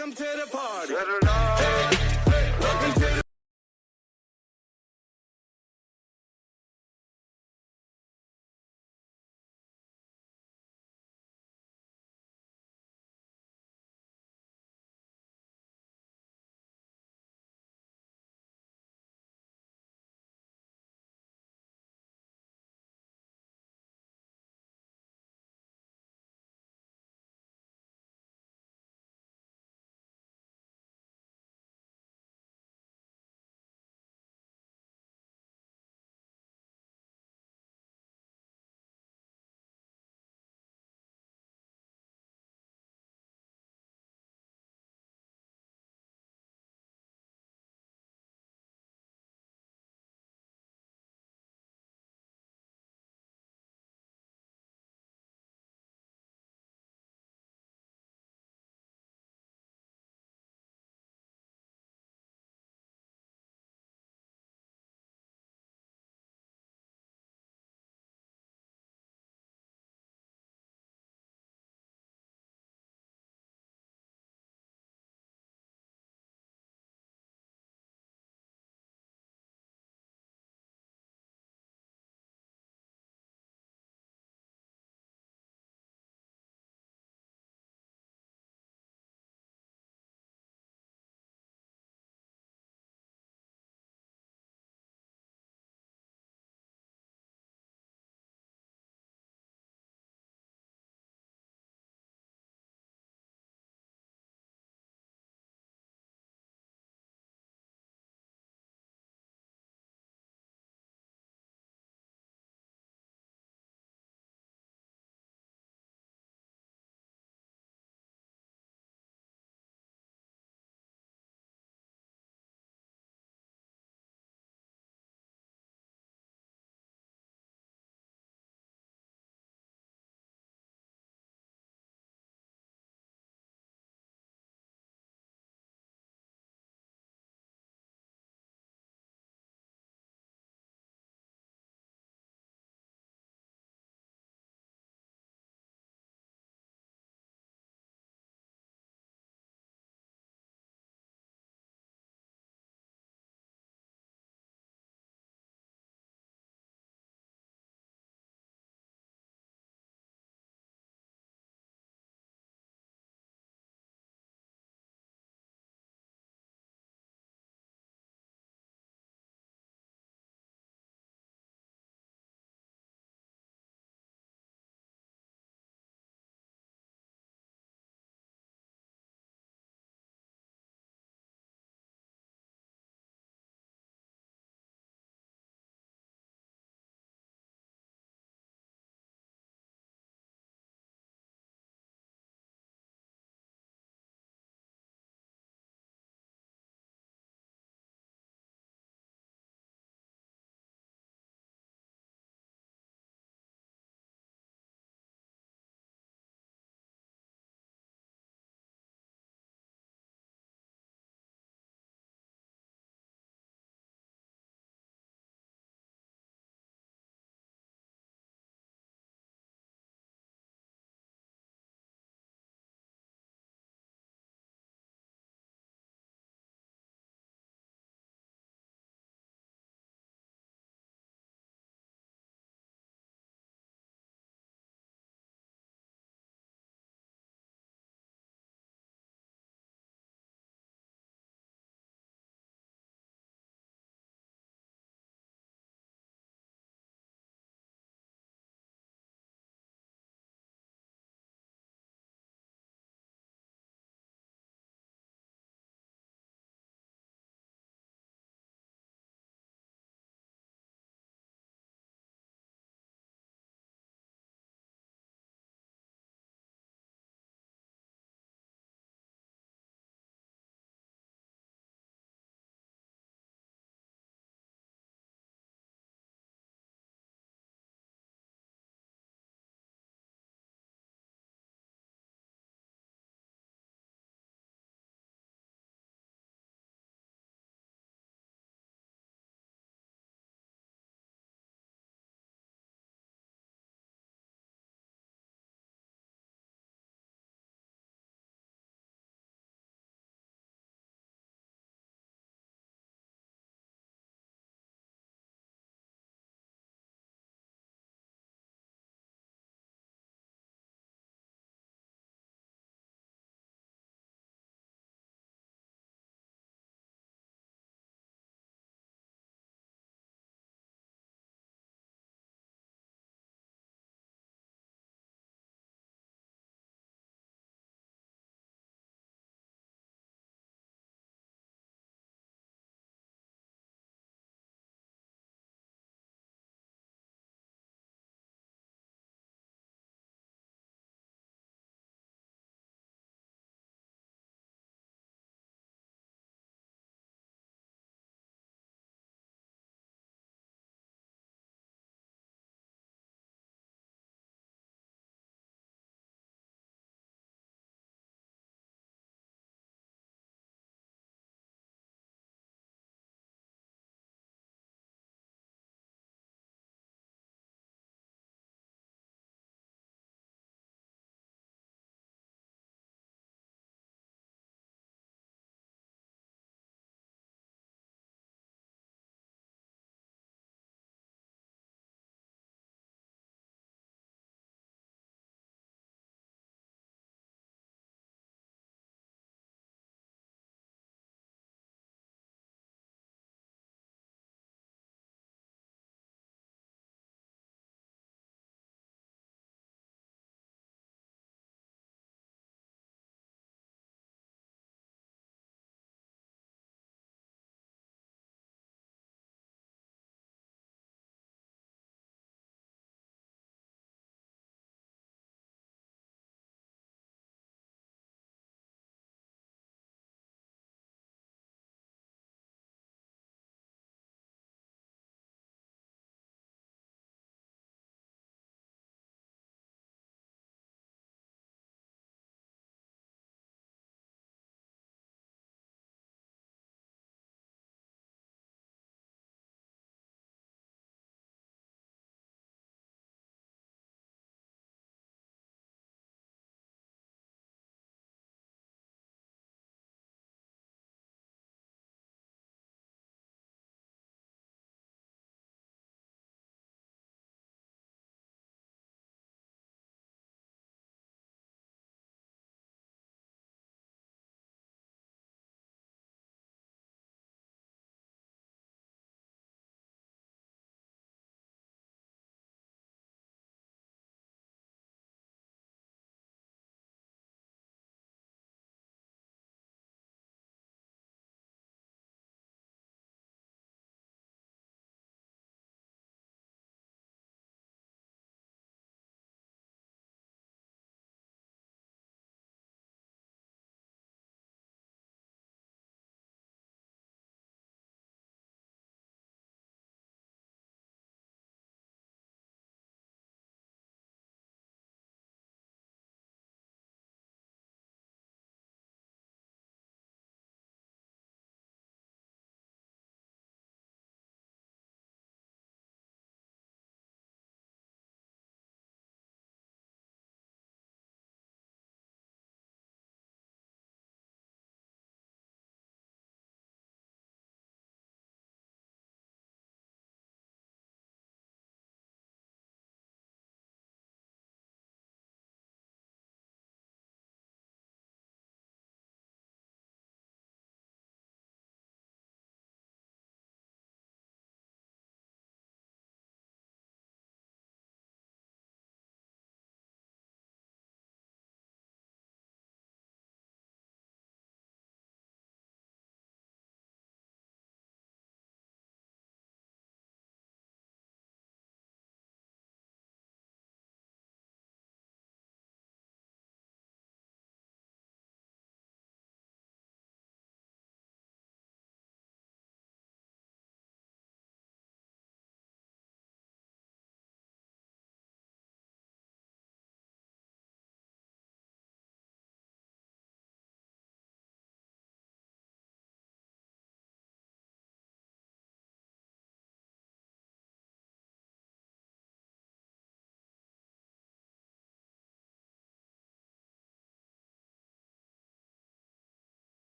Welcome to the party. Hey, welcome to the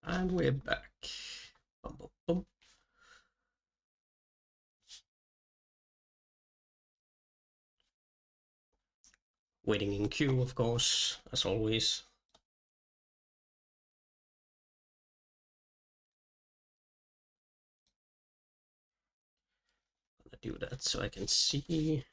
And we're back. Bum, bum, bum. Waiting in queue, of course, as always. I'm gonna do that so I can see.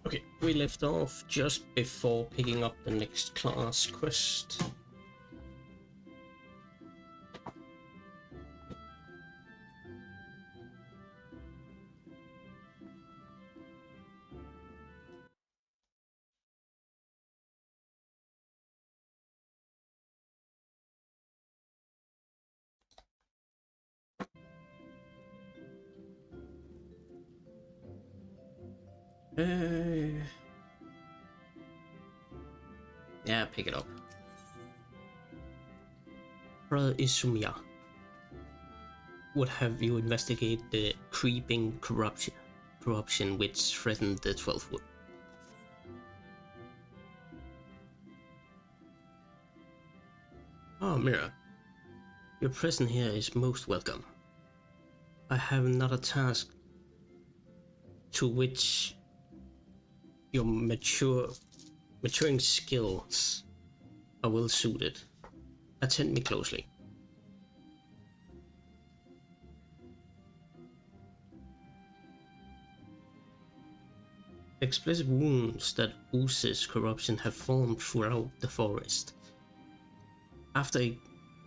Okay, we left off just before picking up the next class quest. Yeah, pick it up. Brother Isumia would have you investigate the creeping corruption which threatened the 12th Wood. Oh, Mira, your presence here is most welcome. I have another task to which your maturing skills are well suited. Attend me closely. Explicit wounds that oozes corruption have formed throughout the forest. After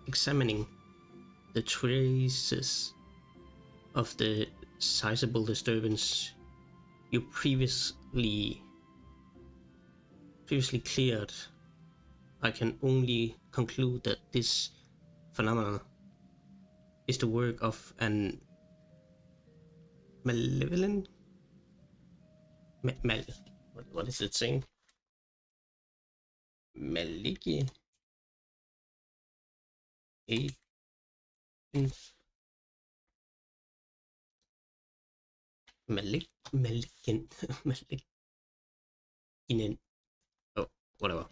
examining the traces of the sizable disturbance you previously cleared, I can only conclude that this phenomenon is the work of an malevolent what is it saying? Maliki agent. Malikin Malikinen. Oh, whatever.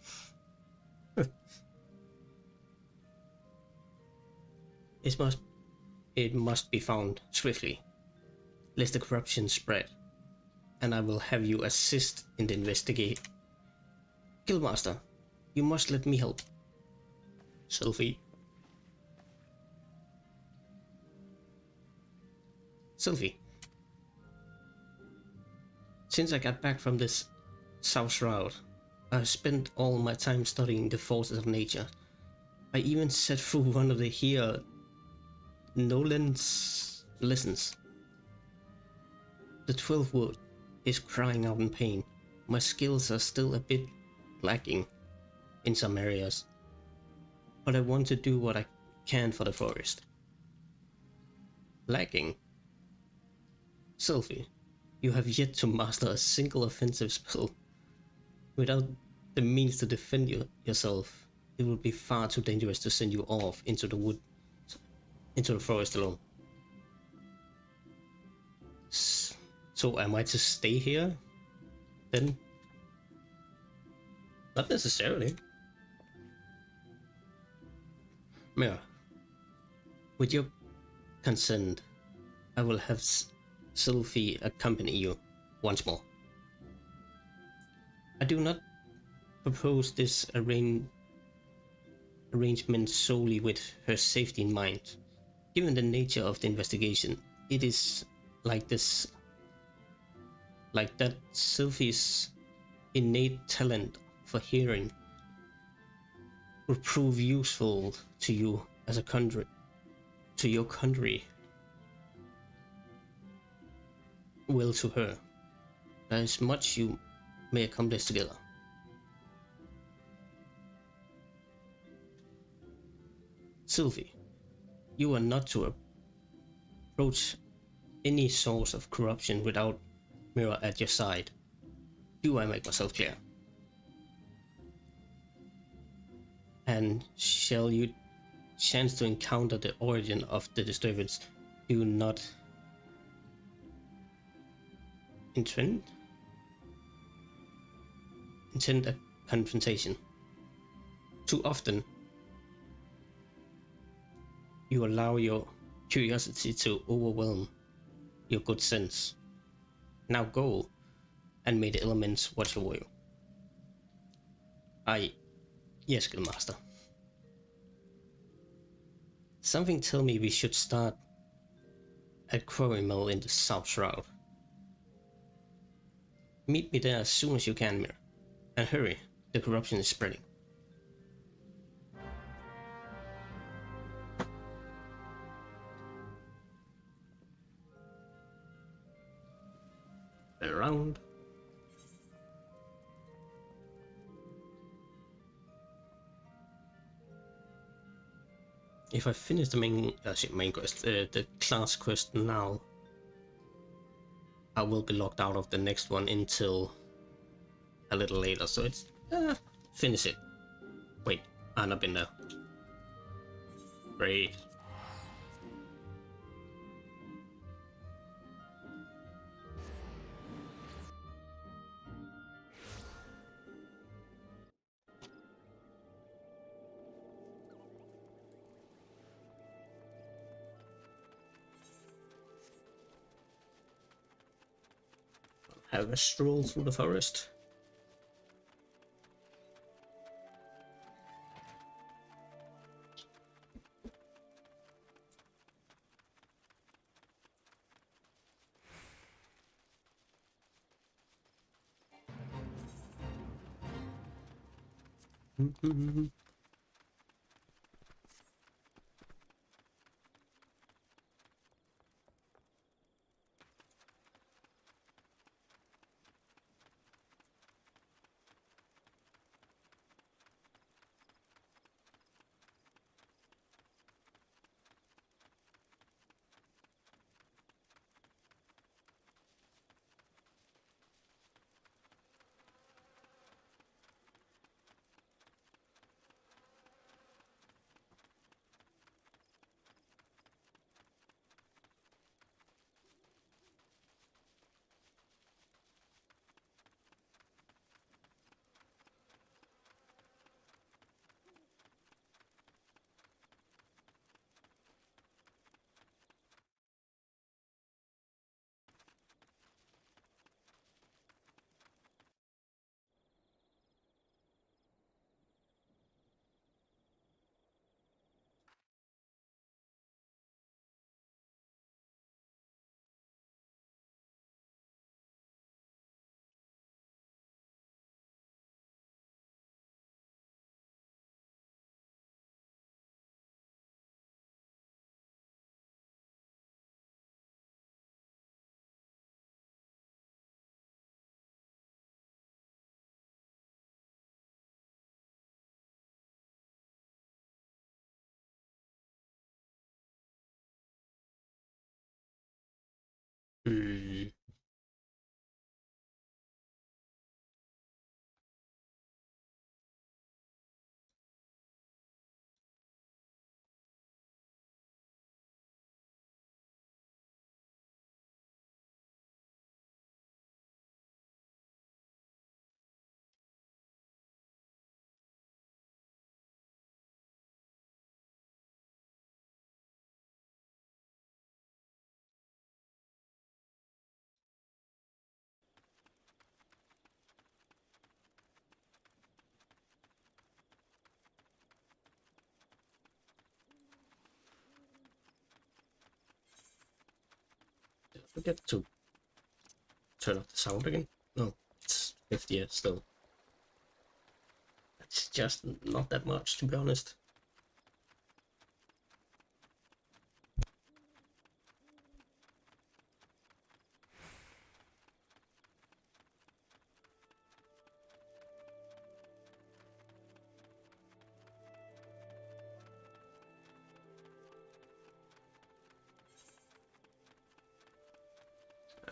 It must be found swiftly, lest the corruption spread, and I will have you assist in the investigate. Guildmaster, you must let me help. Sylvie. Since I got back from this south route, I've spent all my time studying the forces of nature. I even sat through one of the here Nolan's lessons. The 12th Wood is crying out in pain. My skills are still a bit lacking in some areas, but I want to do what I can for the forest. Lacking? Sylvie, you have yet to master a single offensive spell. Without the means to defend yourself, it would be far too dangerous to send you off into the forest alone. So am I to stay here? Then? Not necessarily. Mira, with your consent, I will have Sylvie accompany you once more. I do not propose this arrangement solely with her safety in mind. Given the nature of the investigation, it is like that Sylvie's innate talent for hearing would prove useful to you as a country, to your country, will to her. There is much you may accomplish together. Sylvie, you are not to approach any source of corruption without Mira at your side. Do I make myself clear? And shall you chance to encounter the origin of the disturbance, do not intend a confrontation. Too often, you allow your curiosity to overwhelm your good sense. Now go and may the elements watch over you. Yes, Guildmaster. Something tell me we should start at Quarry Mill in the South Shroud. Meet me there as soon as you can, Mira. And hurry, the corruption is spreading. Around. If I finish the main quest, the class quest now, I will be locked out of the next one until a little later. So it's finish it. Wait, I've not been there. Great. Have a stroll through the forest. Hmm. Did I forget to turn off the sound again? No, it's 50 still. It's just not that much, to be honest.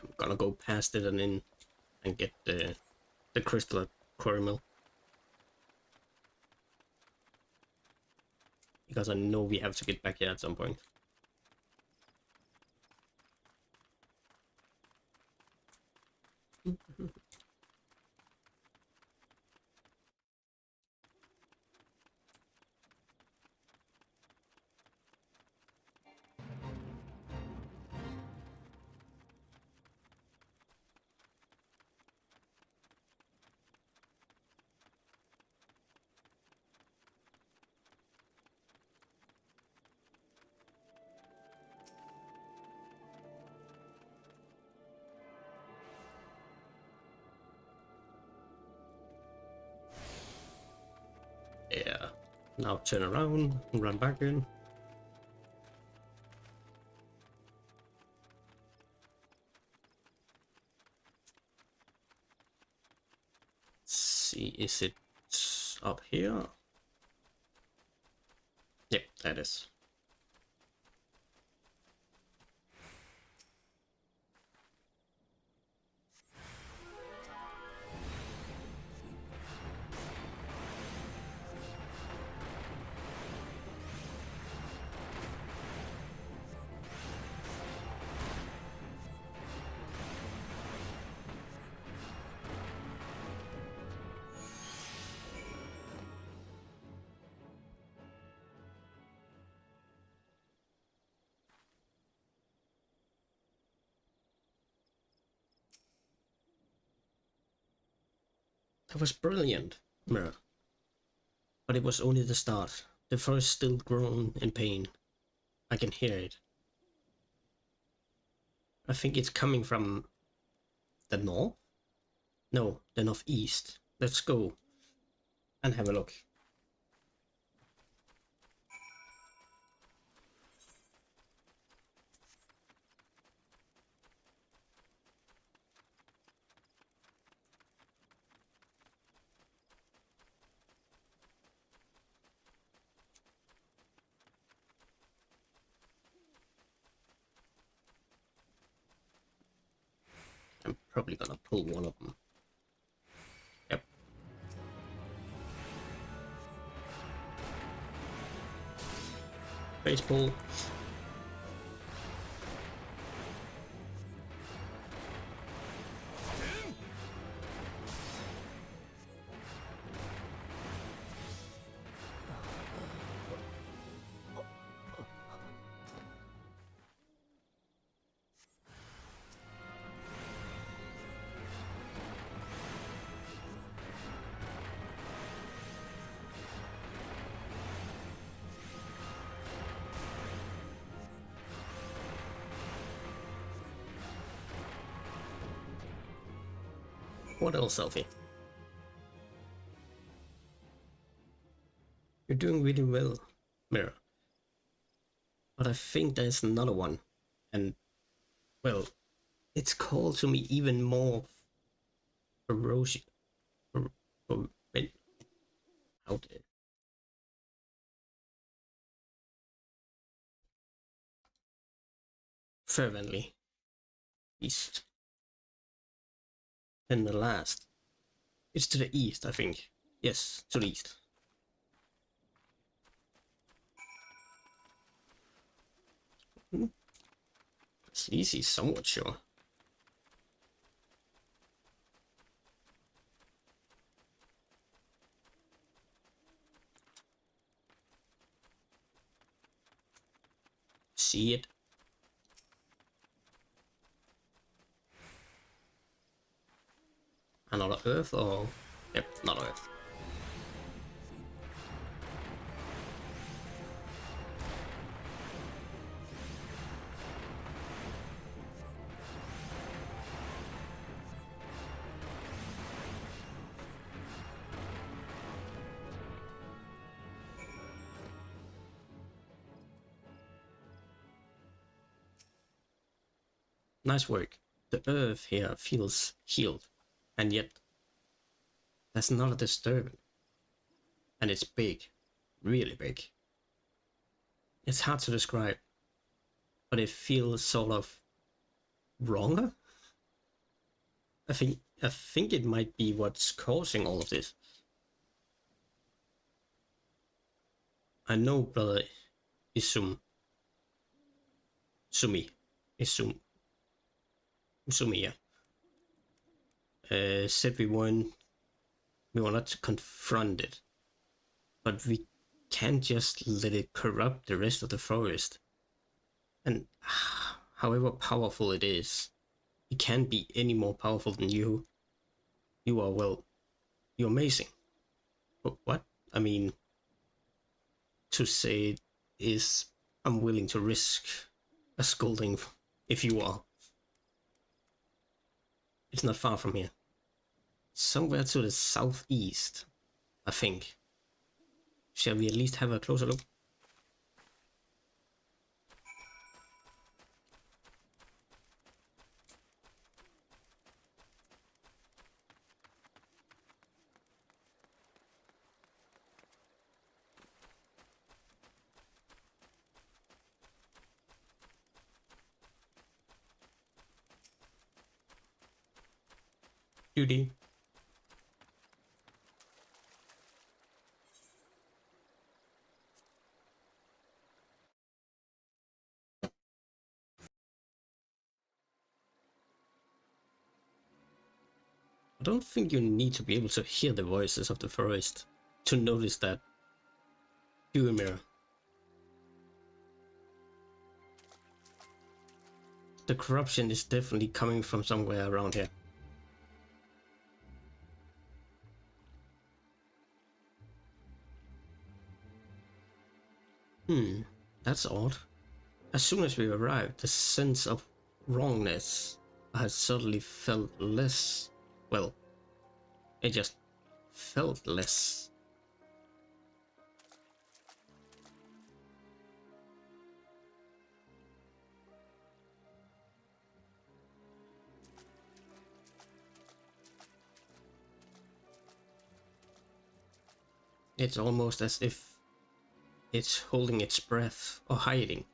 I'm gonna go past it and in and get the crystal at Quarry Mill. because I know we have to get back here at some point. Yeah. Now turn around and run back in. Let's see, is it up here? Yep, that is. That was brilliant, Mira. But it was only the start. The forest still groan in pain. I can hear it. I think it's coming from the north? No, the northeast. Let's go and have a look. I'm probably gonna pull one of them. Yep. Baseball. What else, Alfie? You're doing really well, Mira. But I think there's another one. And, well, it's called to me even more ferocious. Fer- fer- how did fervently east than the last. It's to the east, I think. Yes, to the east. It's easy, somewhat sure. See it? Another Earth or... Yep, not Earth. Nice work. The Earth here feels healed, and yet there's not a disturbance. And it's big, really big. It's hard to describe, but it feels sort of wrong. I think it might be what's causing all of this. I know brother Sumi, Isum, Sumi, yeah. Said we were not to confront it, but we can't just let it corrupt the rest of the forest. And however powerful it is, it can't be any more powerful than you. You are, well, you're amazing. But what? I mean, to say it is, I'm willing to risk a scolding if you are. It's not far from here. Somewhere to the southeast, I think. Shall we at least have a closer look? Duty. I don't think you need to be able to hear the voices of the forest to notice that. Do you, Mira? The corruption is definitely coming from somewhere around here. That's odd. As soon as we arrived, the sense of wrongness I had suddenly felt less. Well, it just felt less. It's almost as if it's holding its breath or hiding.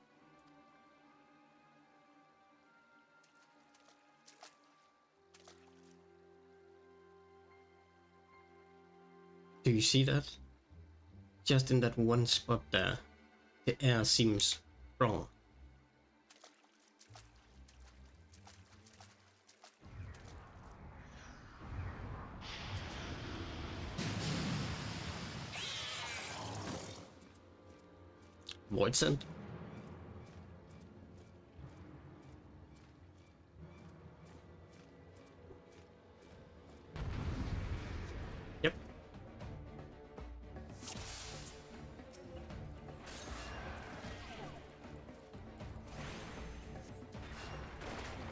Do you see that? Just in that one spot there, the air seems wrong. Void sent? Yep.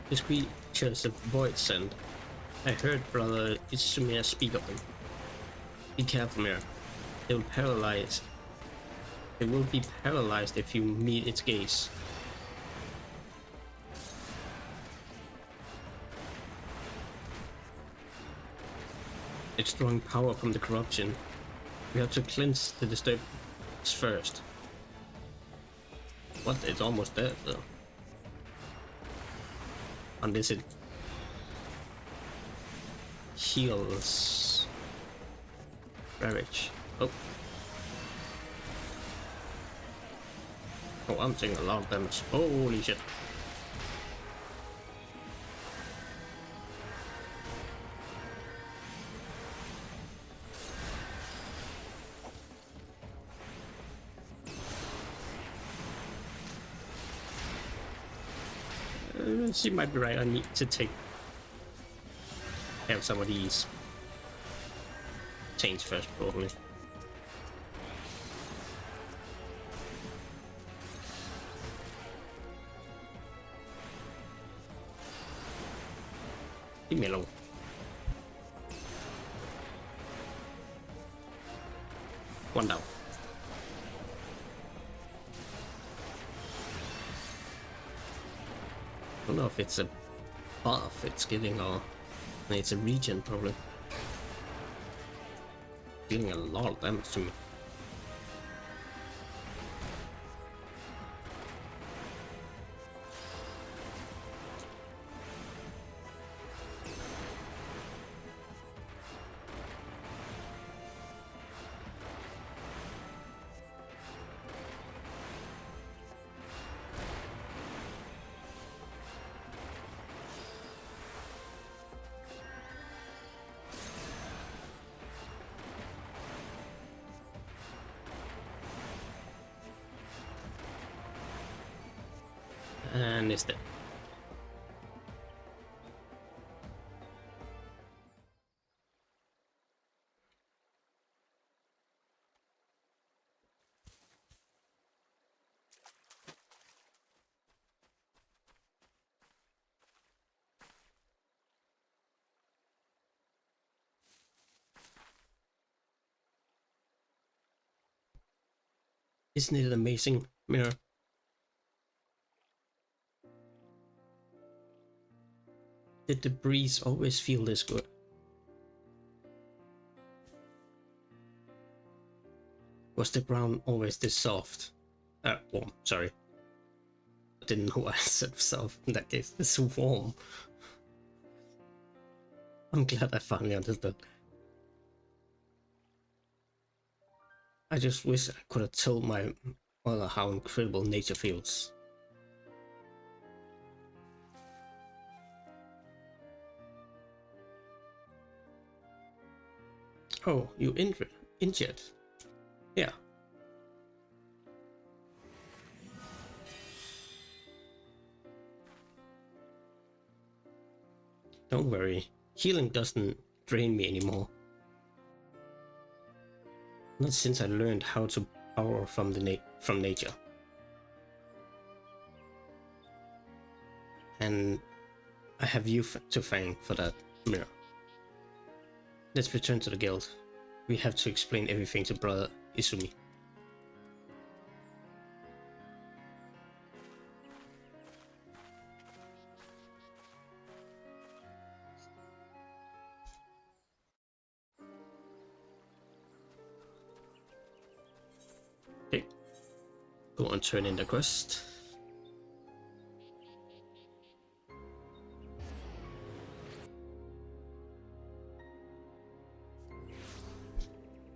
This creature's a void send. I heard brother Itsumia speak of them. Be careful, Mira. They will paralyze. They will be paralyzed if you meet its gaze. It's drawing power from the corruption. We have to cleanse the disturbance first. What? It's almost dead though. Unless it heals Ravage. Oh. Oh, I'm taking a lot of damage. Holy shit. She might be right. I need to have some of these change first, probably. Leave me alone. One down. I don't know if it's a buff it's giving or it's a regen probably. Dealing a lot of damage to me. man is dead. Isn't it amazing, Mira? Did the breeze always feel this good? Was the ground always this soft? Warm, sorry. I didn't know I said soft in that case. It's so warm. I'm glad I finally understood. I just wish I could have told my mother how incredible nature feels. Oh, you injured? Yeah. Don't worry, healing doesn't drain me anymore. Not since I learned how to power from nature. And I have you to thank for that, Mira. Let's return to the guild. We have to explain everything to Brother Izumi. Okay. Go on, turn in the quest.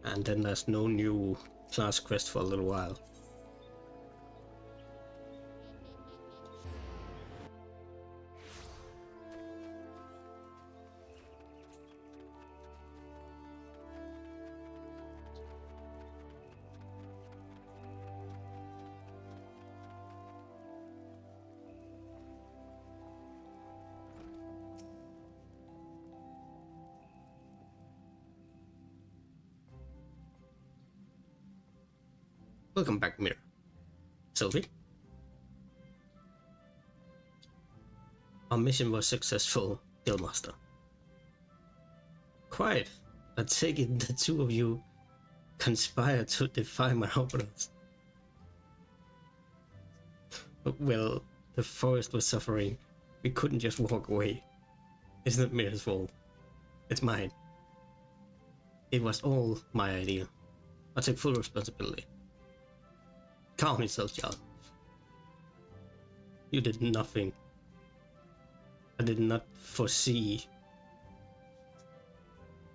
And then there's no new class quest for a little while. Welcome back, Mira. Sylvie? Our mission was successful, Guildmaster. Quite. I take it the two of you conspired to defy my orders. Well, the forest was suffering. We couldn't just walk away. It's not Mira's fault. It's mine. It was all my idea. I take full responsibility. Calm yourself, child. You did nothing. I did not foresee.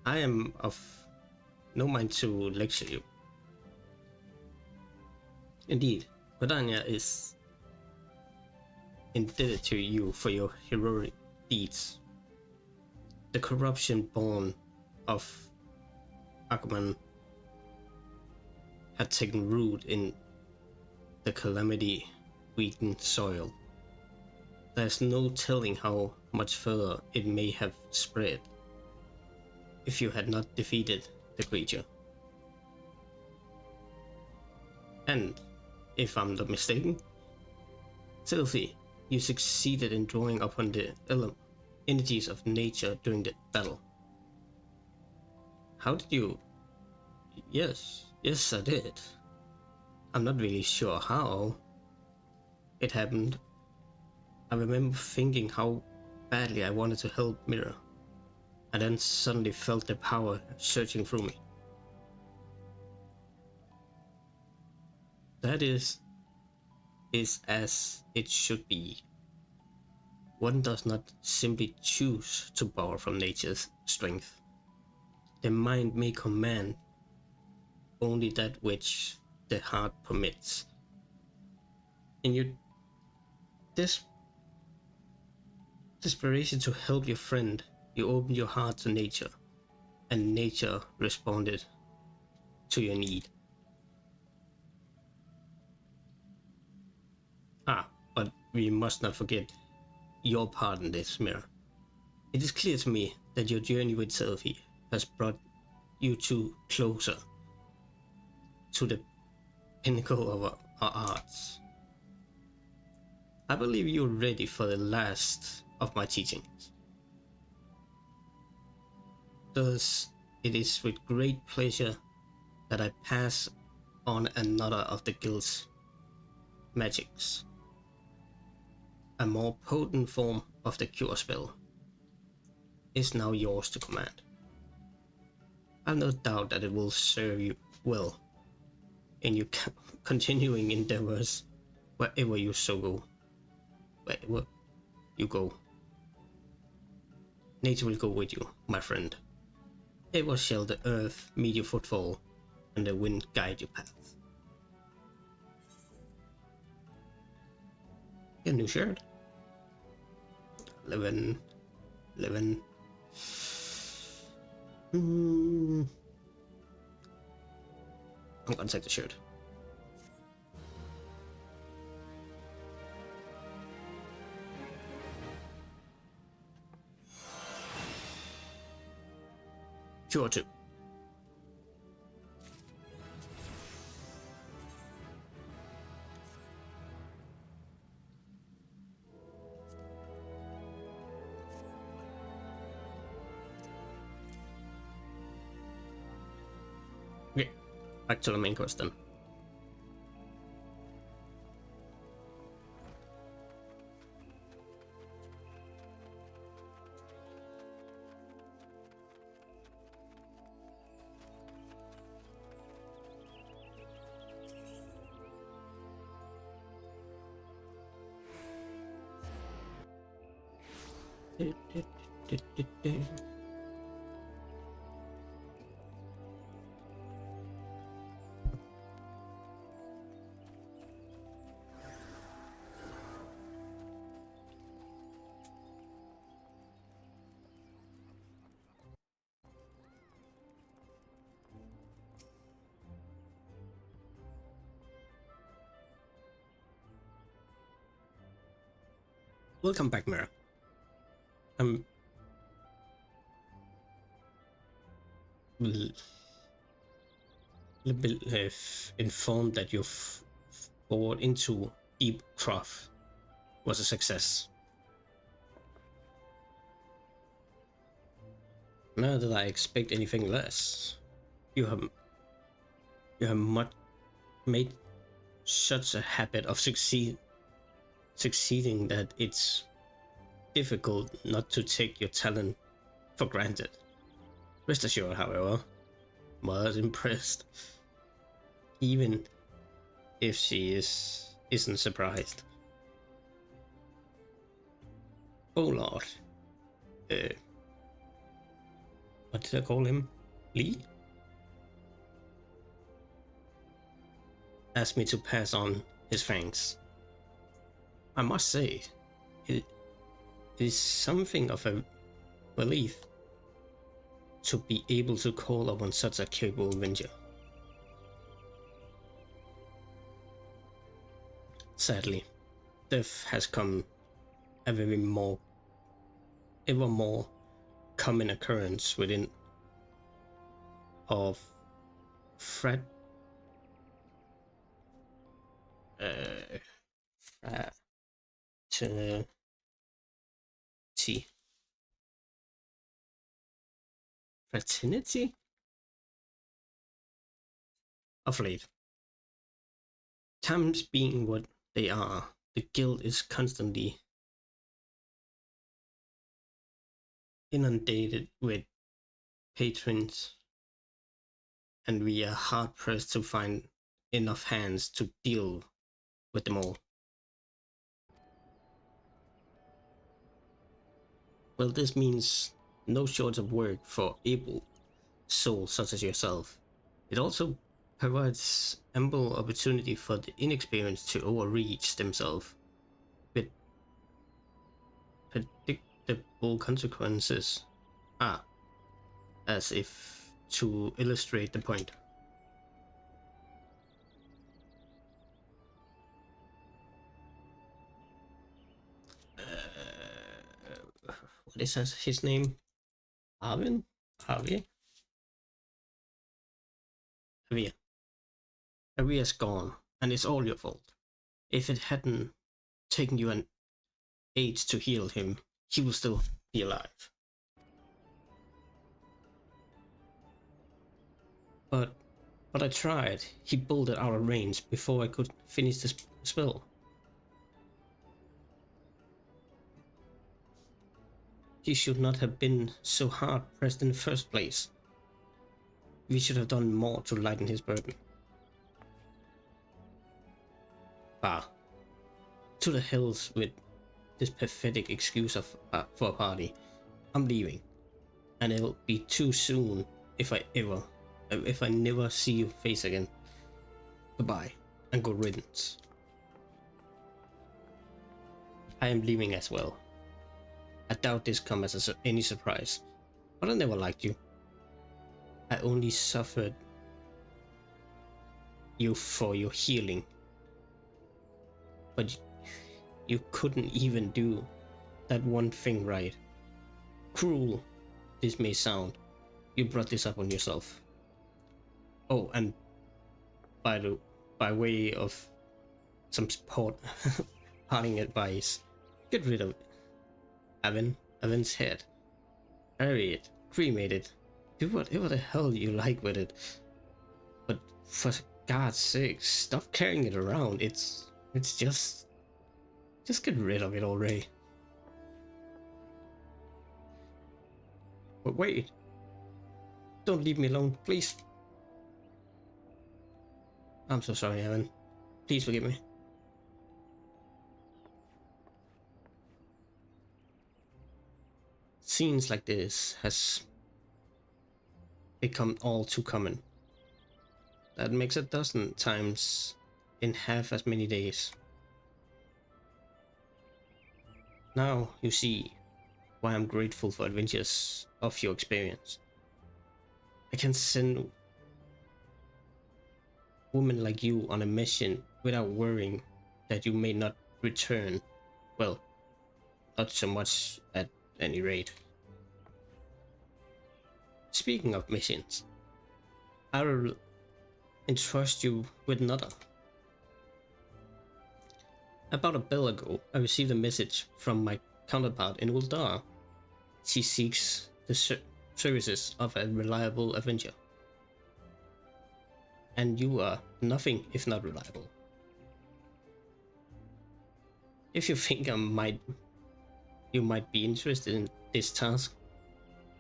I am of no mind to lecture you. Indeed, Gridania is indebted to you for your heroic deeds. The corruption born of Akuman had taken root in the calamity-weakened soil. There's no telling how much further it may have spread if you had not defeated the creature. And, if I'm not mistaken, Sylvie, you succeeded in drawing upon the energies of nature during the battle. How did you? Yes, I did. I'm not really sure how it happened. I remember thinking how badly I wanted to help Mira, and then suddenly felt the power surging through me. That is as it should be. One does not simply choose to borrow from nature's strength. The mind may command only that which the heart permits. In your desperation to help your friend, you opened your heart to nature, and nature responded to your need. But we must not forget your part in this, Mira. It is clear to me that your journey with Selfie has brought you two closer to the pinnacle of our arts. I believe you're ready for the last of my teachings. Thus, it is with great pleasure that I pass on another of the guild's magics. A more potent form of the cure spell is now yours to command. I've no doubt that it will serve you well in your continuing endeavors wherever you so go. Wherever you go. Nature will go with you, my friend. Ever shall the earth meet your footfall, and the wind guide your path. A new shirt. 11. I'm gonna take the shirt. Sure too. Okay, back to the main quest then. Welcome back, Mira. I'm a little bit informed that your forward into Deep Craft was a success. Not that I expect anything less. You have made such a habit of succeeding that it's difficult not to take your talent for granted. Rest assured, however, Mother's impressed, even if she isn't surprised. Oh Lord, what did I call him? Lee? Asked me to pass on his thanks. I must say, it is something of a relief to be able to call upon such a capable avenger. Sadly, death has come a ever more common occurrence within of fraternity. Fraternity of late. Times being what they are, the guild is constantly inundated with patrons, and we are hard pressed to find enough hands to deal with them all. Well, this means no shortage of work for able souls such as yourself. It also provides ample opportunity for the inexperienced to overreach themselves with predictable consequences. As if to illustrate the point. what is his name? Arvin? Javier? Javier. Javier's gone, and it's all your fault. If it hadn't taken you an age to heal him, he would still be alive. But I tried. He bolted out of range before I could finish the spell. He should not have been so hard pressed in the first place. We should have done more to lighten his burden. Bah. To the hills with this pathetic excuse for a party. I'm leaving. And it'll be too soon if I never see your face again. Goodbye, and good riddance. I am leaving as well. I doubt this comes as any surprise, but I never liked you. I only suffered you for your healing. But you couldn't even do that one thing right. Cruel this may sound, you brought this up on yourself. Oh, and by way of some support, parting advice, get rid of Evan's head. Bury it, cremate it, do whatever the hell you like with it. But for God's sake, stop carrying it around. It's just get rid of it already. But wait, don't leave me alone, please. I'm so sorry, Evan. Please forgive me. Scenes like this has become all too common. That makes a dozen times in half as many days. Now you see why I'm grateful for adventures of your experience. I can send women like you on a mission without worrying that you may not return. Well, not so much at any rate. Speaking of missions, I will entrust you with another. About a bell ago, I received a message from my counterpart in Uldar. She seeks the services of a reliable avenger. And you are nothing if not reliable. If you think you might be interested in this task,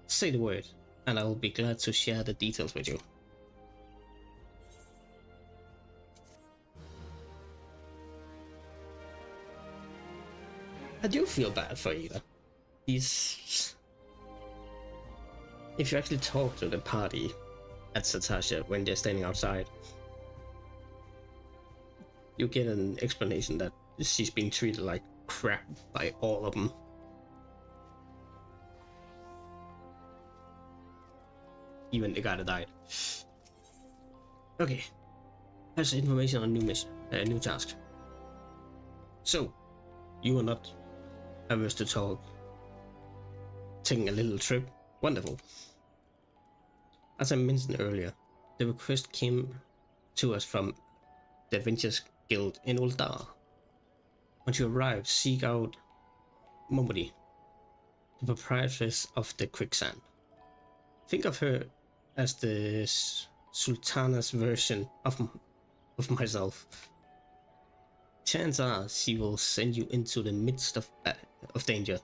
say the word, and I will be glad to share the details with you. I do feel bad for Ida. If you actually talk to the party at Satasha when they're standing outside, you get an explanation that she's being treated like crap by all of them. Even the guy that died. Okay, that's information on new mission, new task. So, you are not averse to talk, taking a little trip. Wonderful. As I mentioned earlier, the request came to us from the Adventurers Guild in Uldar. When you arrive, seek out Momodi, the proprietress of the Quicksand. Think of her as the Sultana's version of myself. Chances are she will send you into the midst of danger.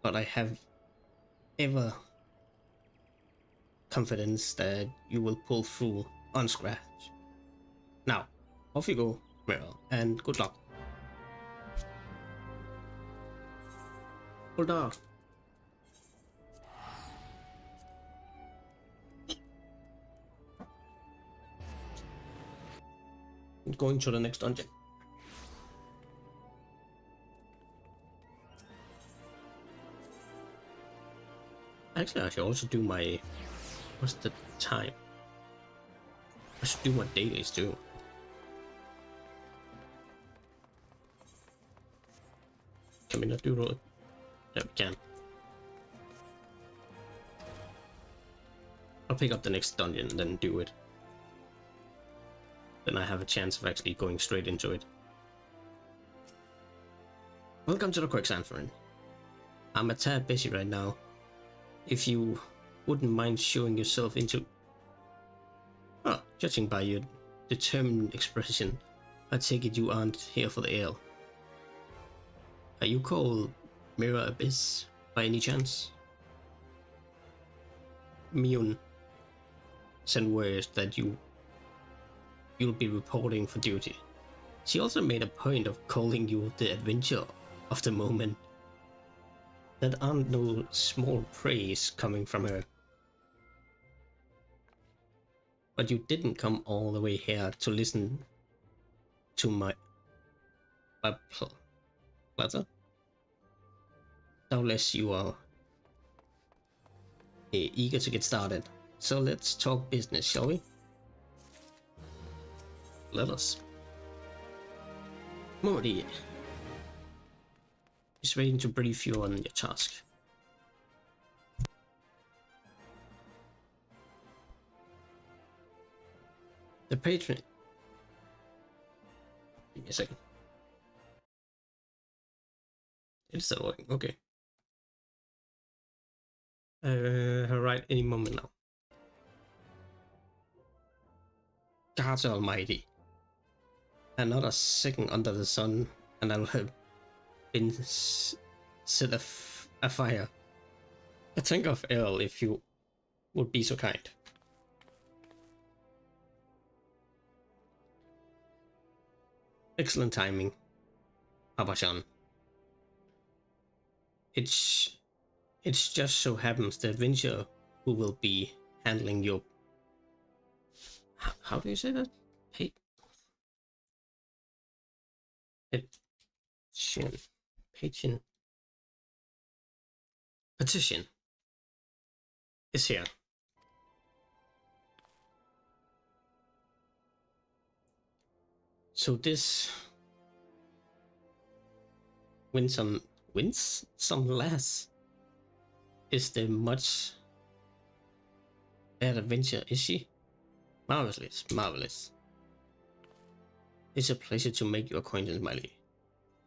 But I have ever confidence that you will pull through unscratched. Now, off you go, Mira, and good luck. Hold on. Going to the next dungeon. Actually, I should also do my... What's the time? I should do my dailies too. Can we not do Yeah, we can. I'll pick up the next dungeon and then do it. Then I have a chance of actually going straight into it. Welcome to the Quicksand, friend. I'm a tad busy right now. If you wouldn't mind showing yourself into... Oh, judging by your determined expression, I take it you aren't here for the ale. Are you called Mira Abyss by any chance? Mion sent word that you'll be reporting for duty. She also made a point of calling you the adventure of the moment. That aren't no small praise coming from her. But you didn't come all the way here to listen to my platter. Doubtless you are eager to get started. So let's talk business, shall we? Let us. Morty is waiting to brief you on your task. The patron... Give me a second. It's still working, okay. Right, any moment now. God almighty. Another second under the sun, and I'll have been set afire. A tank of ale, if you would be so kind. Excellent timing, Abashan. It's just so happens the adventurer who will be handling your... How do you say that? Hey. Petition is here. So this wins some less is the much bad adventure, is she? Marvelous, marvelous. It's a pleasure to make your acquaintance, my lady.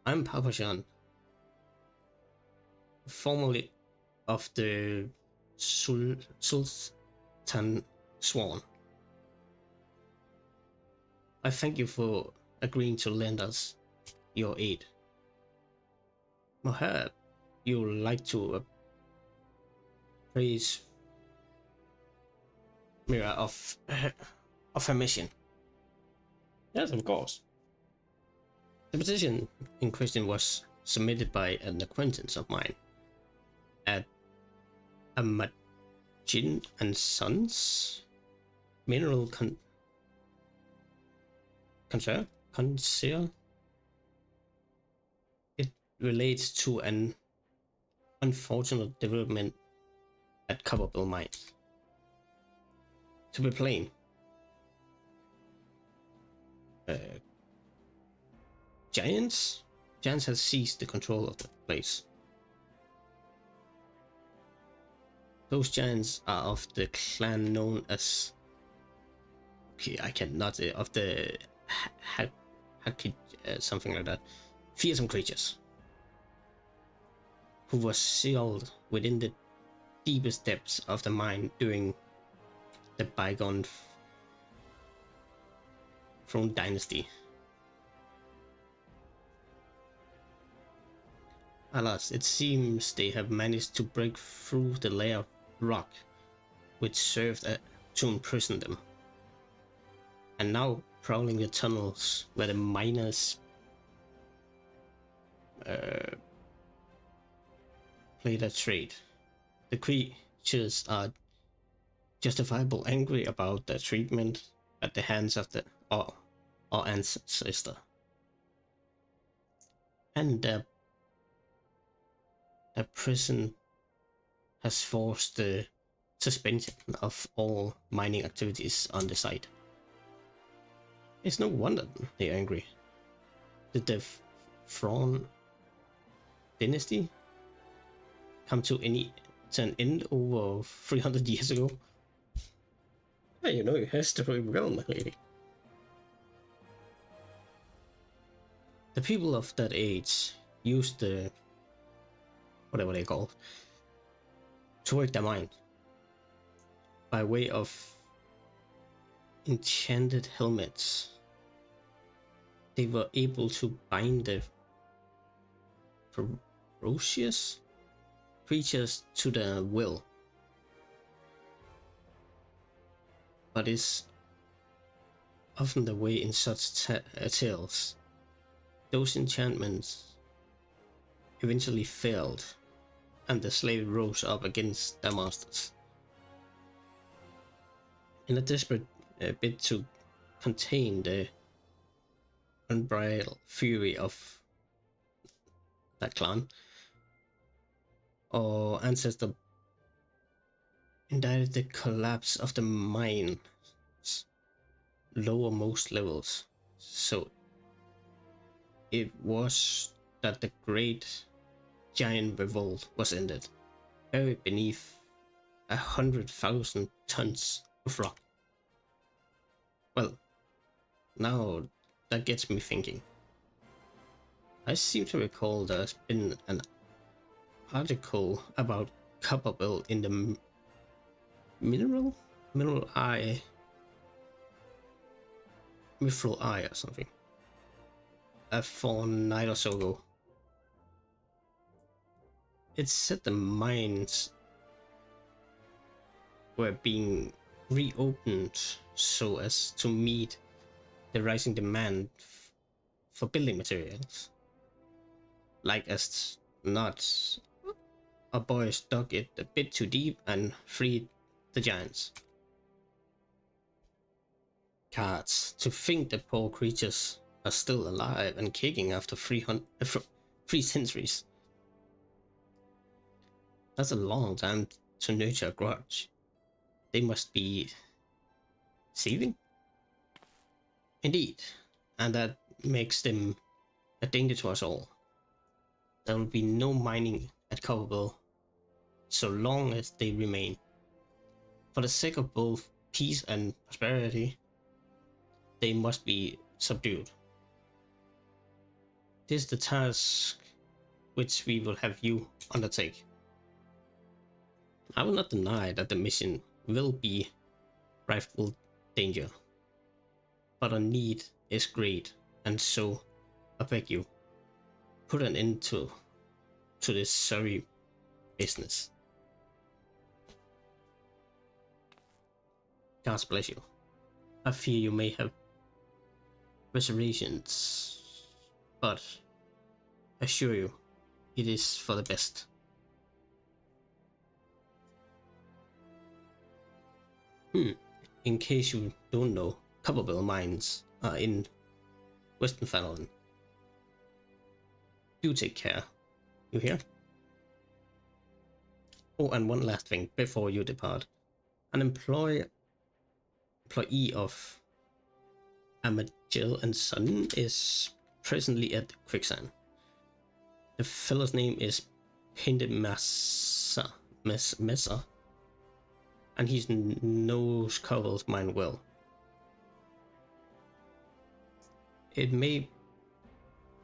I'm Papa Jean, formerly of the Sultan Swan. I thank you for agreeing to lend us your aid. Perhaps you would like to praise Mira of her mission. Yes, of course. The petition in question was submitted by an acquaintance of mine at Amachin and Sons Mineral Concern. It relates to an unfortunate development at Copperbill Mines. To be plain, Giants have seized the control of the place. Those giants are of the clan known as... Okay, I cannot say... Of the... something like that. Fearsome creatures. Who was sealed within the deepest depths of the mine during the bygone Throne Dynasty. Alas, it seems they have managed to break through the layer of rock which served to imprison them, and now prowling the tunnels where the miners play their trade. The creatures are justifiably angry about their treatment at the hands of our ancestor, and their prison has forced the suspension of all mining activities on the site. It's no wonder they're angry. The Throne Dynasty come to an end over 300 years ago? Yeah, you know your history well, my lady. The people of that age used the whatever they call to work their mind by way of enchanted helmets. They were able to bind the ferocious creatures to their will. But it's often the way in such tales. Those enchantments eventually failed, and the slaves rose up against their masters. In a desperate bid to contain the unbridled fury of that clan, or ancestor indicted the collapse of the mine's lowermost levels. So it was that the great giant revolt was ended, buried beneath 100,000 tons of rock. Well, now that gets me thinking. I seem to recall there's been an article about Copperbill in the Mineral Eye, Mithril Eye or something, a fortnight or so ago. It said the mines were being reopened so as to meet the rising demand for building materials. Like as not, our boys dug it a bit too deep and freed the giants. Gods, to think the poor creatures are still alive and kicking after 3 centuries. That's a long time to nurture a grudge. They must be seething? Indeed, and that makes them a danger to us all. There will be no mining at Copperbill so long as they remain. For the sake of both peace and prosperity, they must be subdued. This is the task which we will have you undertake. I will not deny that the mission will be rife with danger, but our need is great, and so I beg you, put an end to this sorry business. God bless you. I fear you may have reservations, but I assure you, it is for the best. In case you don't know, Copperbill mines are in Western Fallon. Do take care. You hear? Oh, and one last thing before you depart. An employee of Amagil and Son is presently at the quicksand. The fellow's name is Painted Mesa, and he knows Cowell's mine well. It may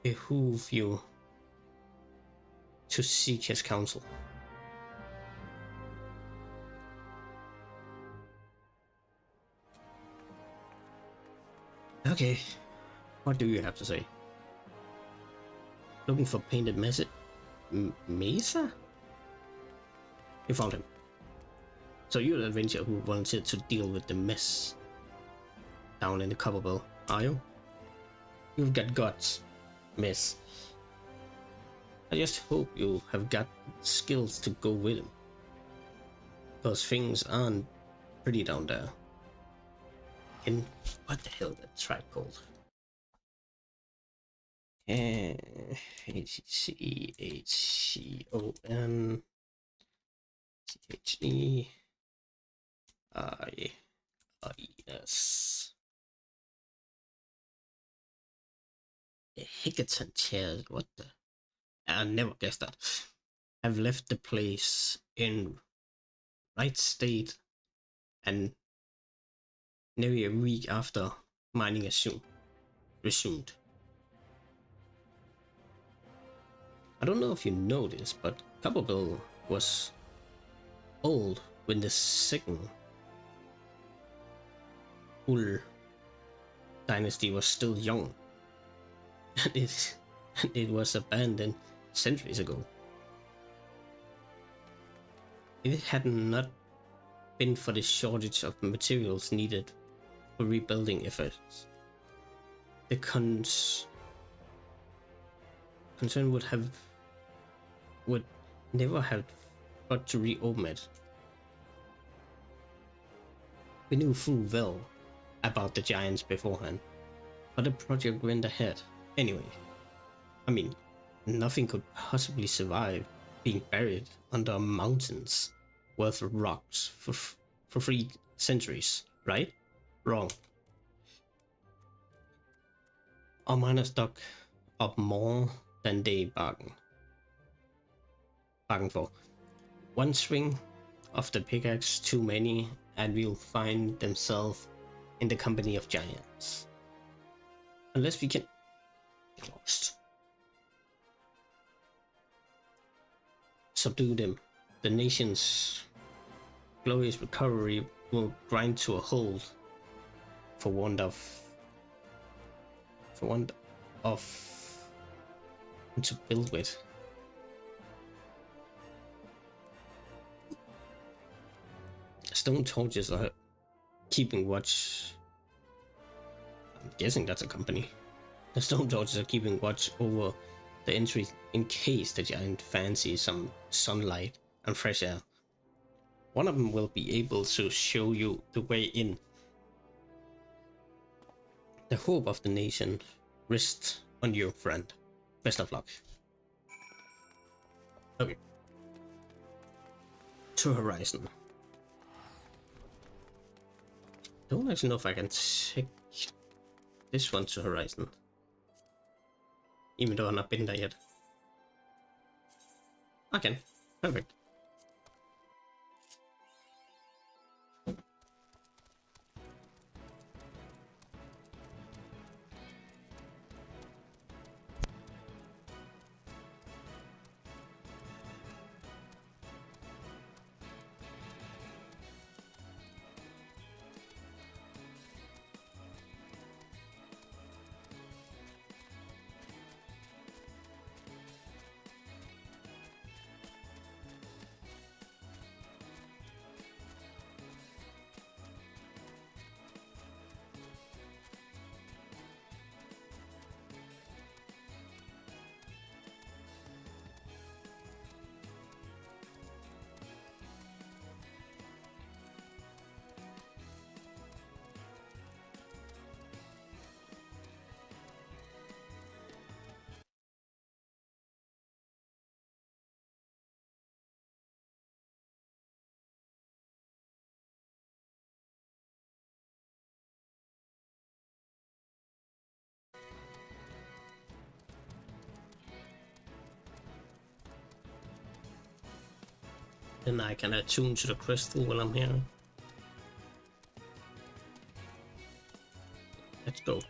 behoove you to seek his counsel. Okay, what do you have to say? Looking for Painted Mesa? You found him. So you're an adventurer who volunteered to deal with the mess down in the Copperbill, are you? You've got guts, miss. I just hope you have got skills to go with him. Because things aren't pretty down there. In what the hell that tribe called? Hecon Hickerton chairs. What the? I never guessed that. have left the place in right state and nearly a week after mining resumed. I don't know if you know this, but Copperville was old when the second Ul dynasty was still young, and it was abandoned centuries ago. If it had not been for the shortage of materials needed for rebuilding efforts, the concern would never have got to reopen it. We knew full well about the giants beforehand, but the project went ahead anyway. I mean, nothing could possibly survive being buried under mountains worth of rocks for 3 centuries, right? Wrong. Our miners dug up more than they bargained for. One swing of the pickaxe too many, and we'll find themselves in the company of giants. Unless we can get lost. Subdue them. The nation's glorious recovery will grind to a halt for want of to build with. Stone torches are keeping watch. I'm guessing that's a company. The stone torches are keeping watch over the entry in case the giant fancies some sunlight and fresh air. One of them will be able to show you the way in. The hope of the nation rests on you, friend. Best of luck. Okay. To Horizon. Don't actually know if I can take this one to Horizon. Even though I've not been there yet. I can. Perfect. Then I can attune to the crystal while I'm here. Let's go.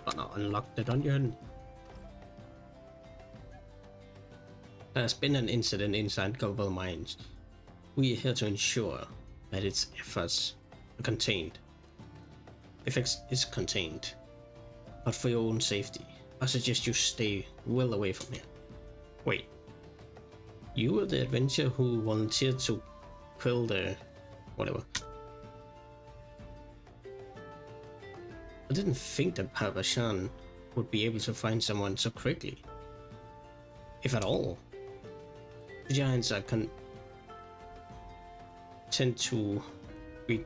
Gonna unlock the dungeon. There's been an incident inside Global Mines. We are here to ensure that its effects is contained, but for your own safety, I suggest you stay well away from here. Wait. You were the adventurer who volunteered to kill the... whatever. I didn't think that Parvashan would be able to find someone so quickly. If at all. The giants are tend to wreak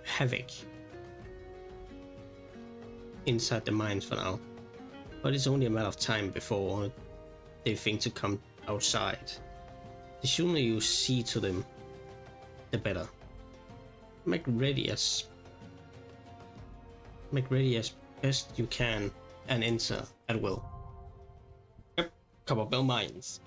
havoc inside the mines for now. But it's only a matter of time before they think to come outside. The sooner you see to them, the better. Make ready as best you can and enter at will. Yep, Copperbell Mines.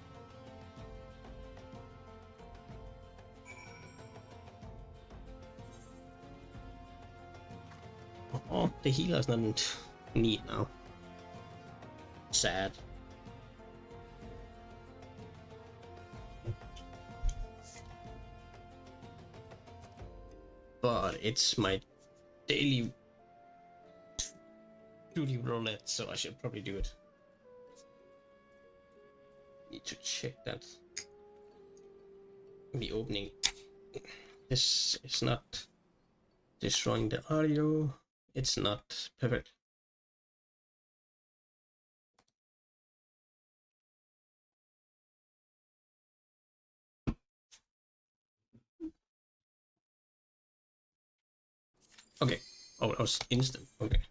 Oh, the healer's not neat now. Sad. But it's my daily duty roulette, so I should probably do it. Need to check that. The opening. This is not destroying the audio. It's not perfect. Okay. Oh, it was instant. Okay.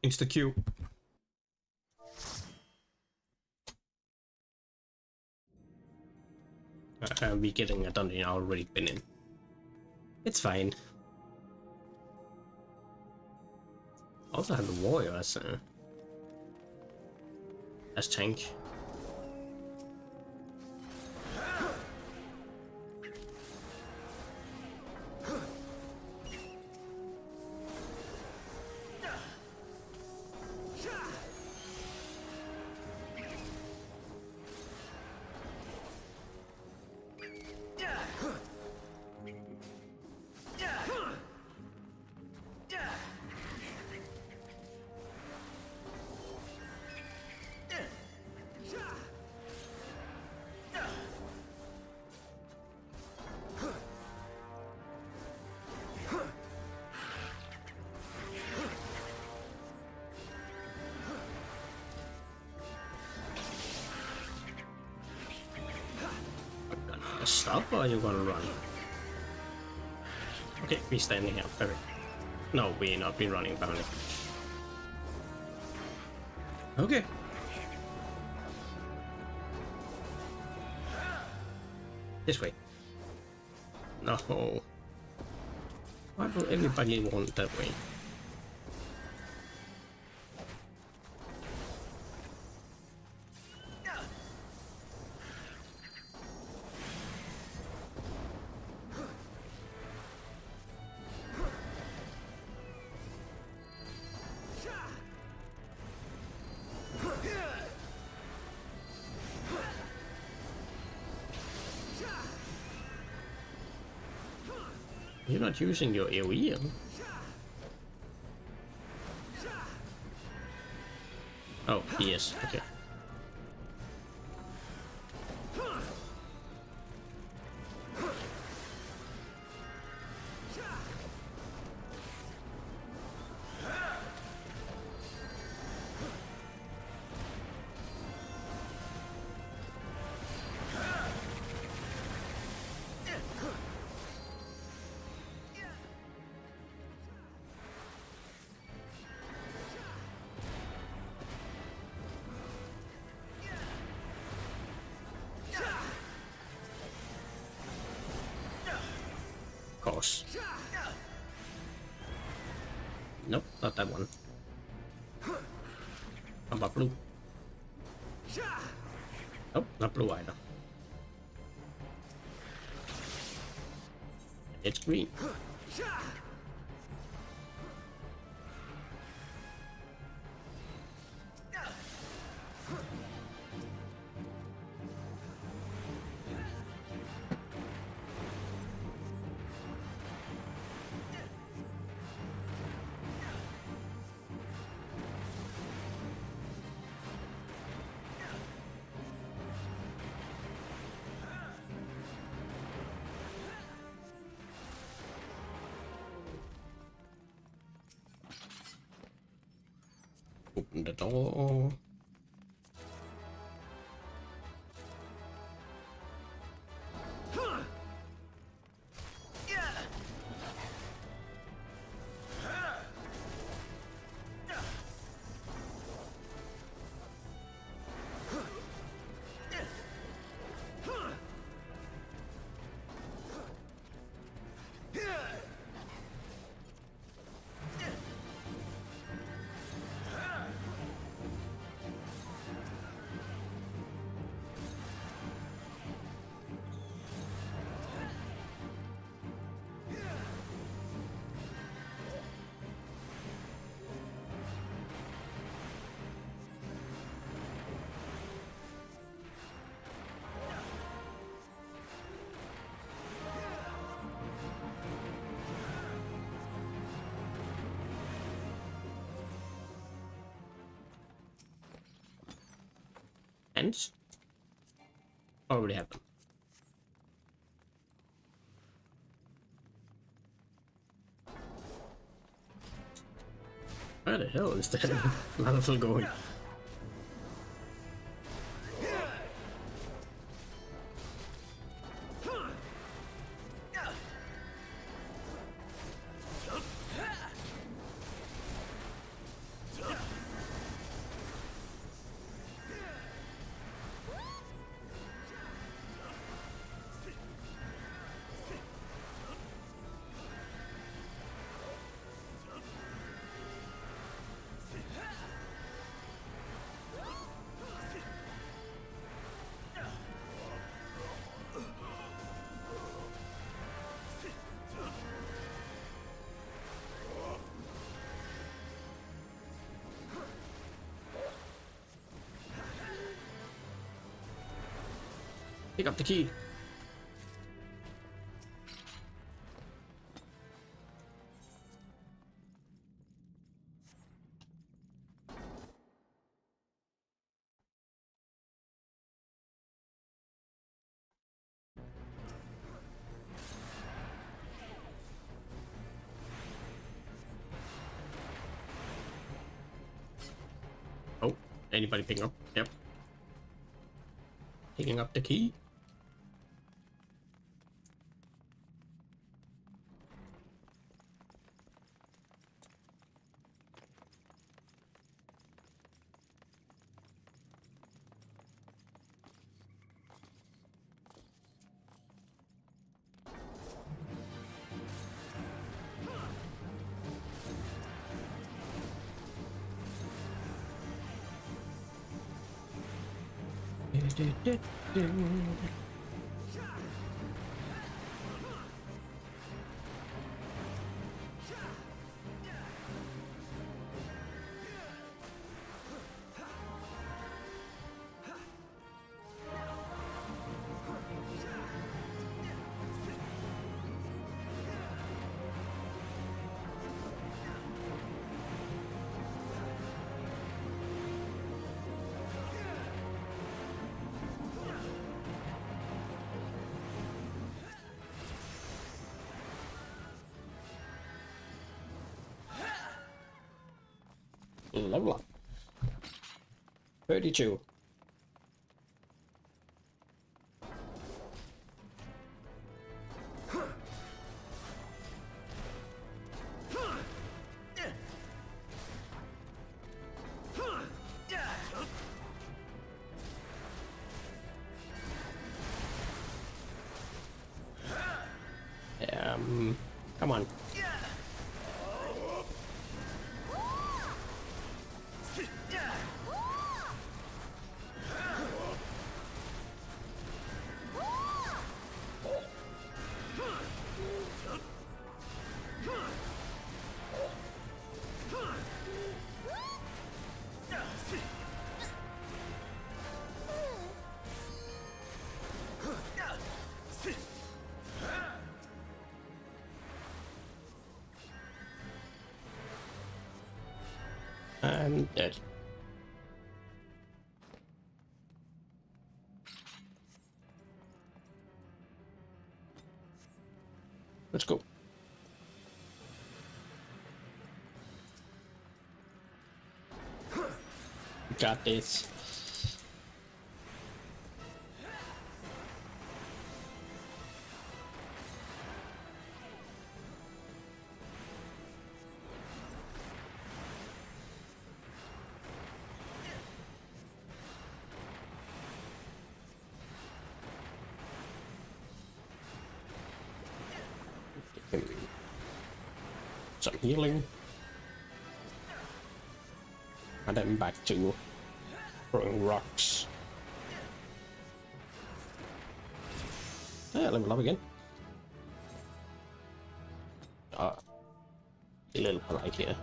Insta Q. I'll be getting a dungeon I've already been in. It's fine. Also have the warrior as tank. Stop, or are you gonna run? Okay, we're standing here. Perfect. No, we're not been running apparently. Okay. This way. No. Why will everybody want that way? You're not using your AoE. Oh, yes, okay. Course. Nope, not that one. How about blue? Nope, not blue either. It's green. Open the door. And already happened. Where the hell is that Ladder going? Pick up the key. Oh, anybody picking up? Yep. Picking up the key. Level up. 32. Come on. I'm dead. Let's go. Got this. Some healing. And then back to throwing rocks. Yeah, level up again. A little polite here.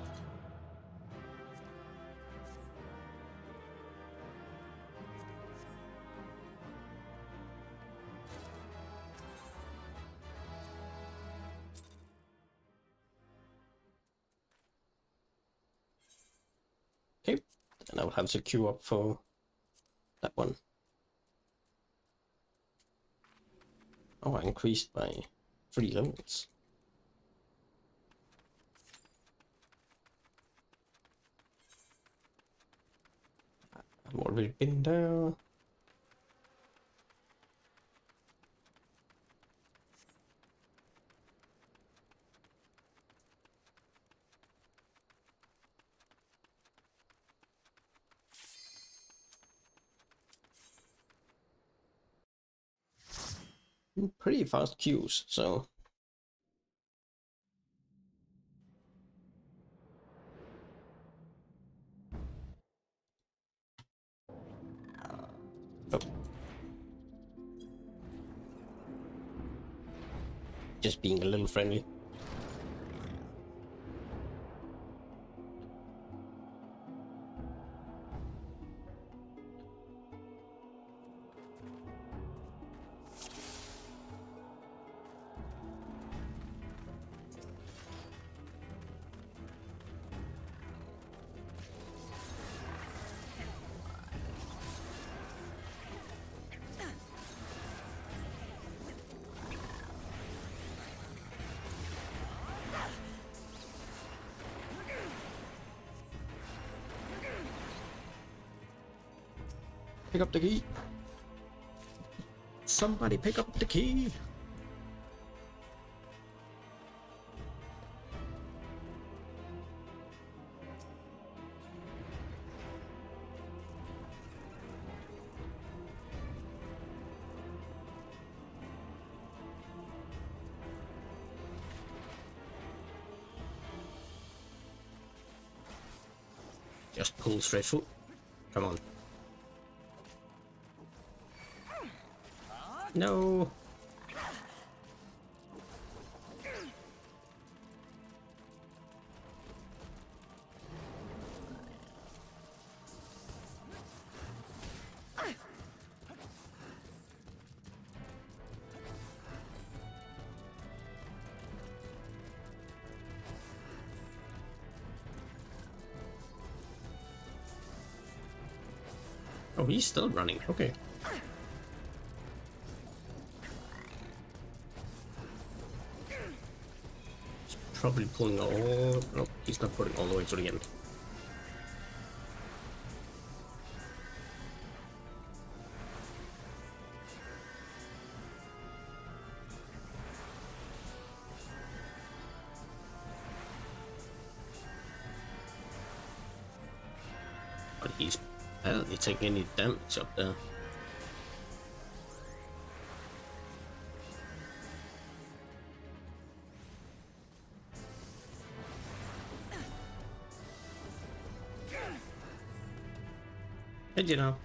Okay, and I will have to queue up for that one. Oh, I increased by 3 levels. I've already been there. Pretty fast queues, so oh. Just being a little friendly. Pick up the key. Somebody pick up the key. Just pull straight through. Come on. No. Oh, he's still running. Okay. He's probably pulling all... No, he's not pulling all the way to the end. But he's barely taking any damage up there. And you know.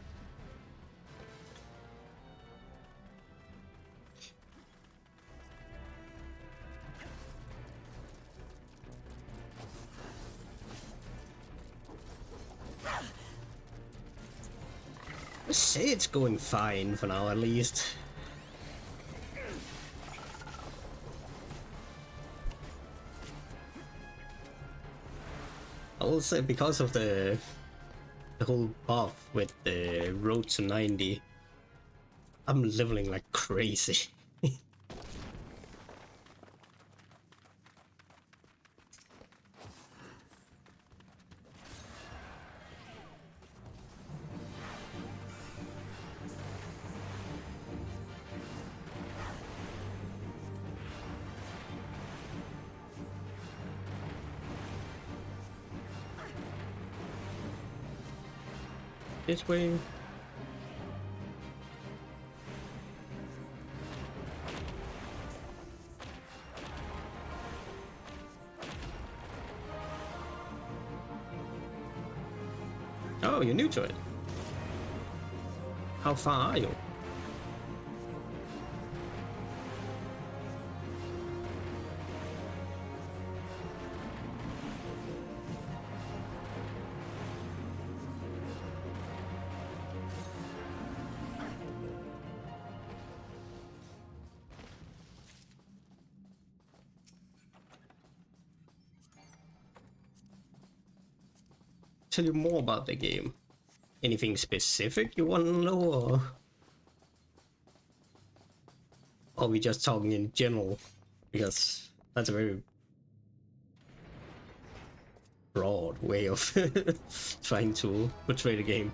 Let's say it's going fine for now, at least. I will say because of the whole buff with the road to 90, I'm leveling like crazy. This way. Oh, you're new to it. How far are you? Tell you more about the game. Anything specific you want to know, or are we just talking in general? Because that's a very broad way of trying to portray the game.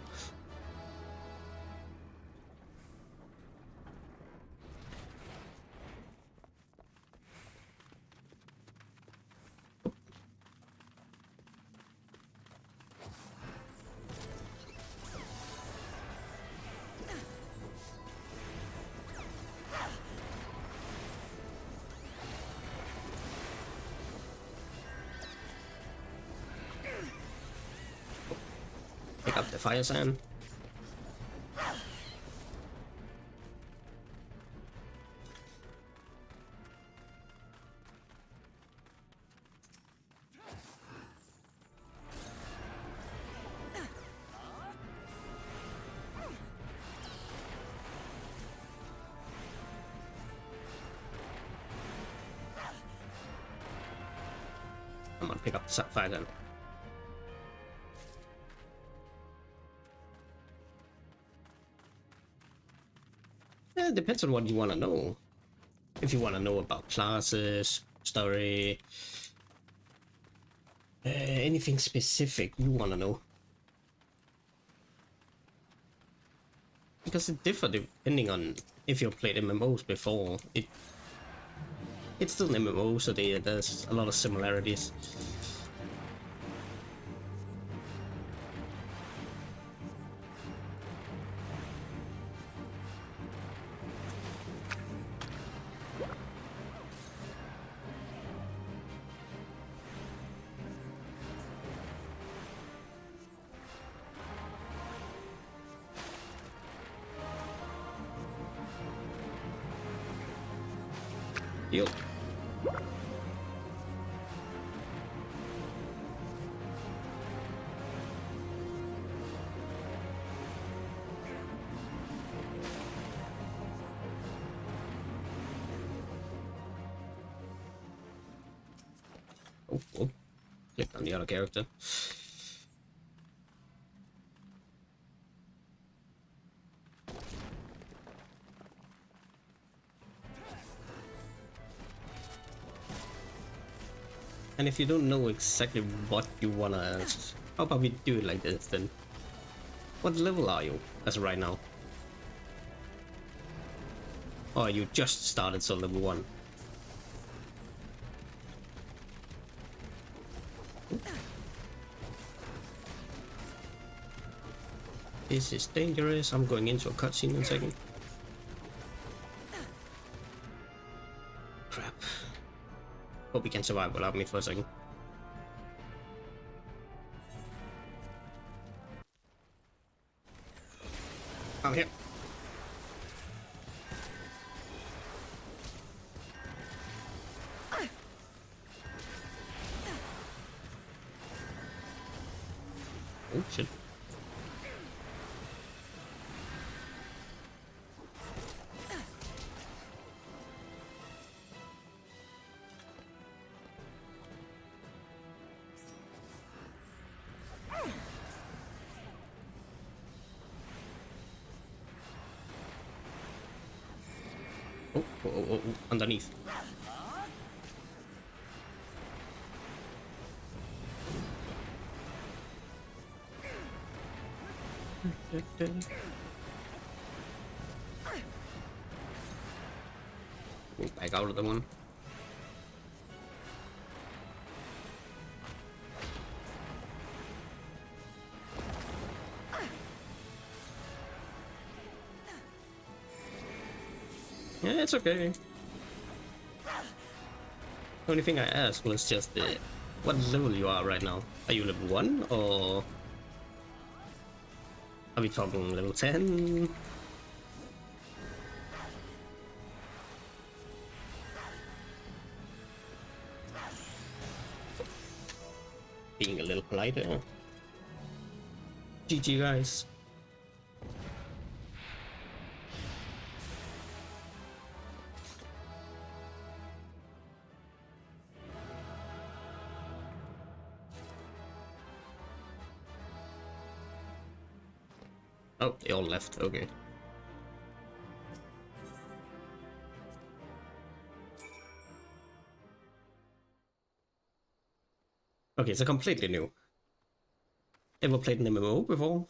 Pick up the fire sand. I'm gonna pick up the fire sand. It depends on what you want to know. If you want to know about classes, story, anything specific you want to know. Because it differs depending on if you've played MMOs before. It's still an MMO, so there's a lot of similarities. Yo. Oh, click on the other character. And if you don't know exactly what you wanna, how about we do it like this then? What level are you as of right now? Or you just started, so level 1? This is dangerous. I'm going into a cutscene in a second. Crap. Hope we can survive without me for a second. I'm here. Oh shit. Oh, underneath. Back out of the one. Yeah, it's okay. The only thing I asked was just what level you are right now. Are you level 1 or are we talking level 10? Being a little politer. GG guys. Oh, they all left, okay. Okay, so completely new. Ever played an MMO before?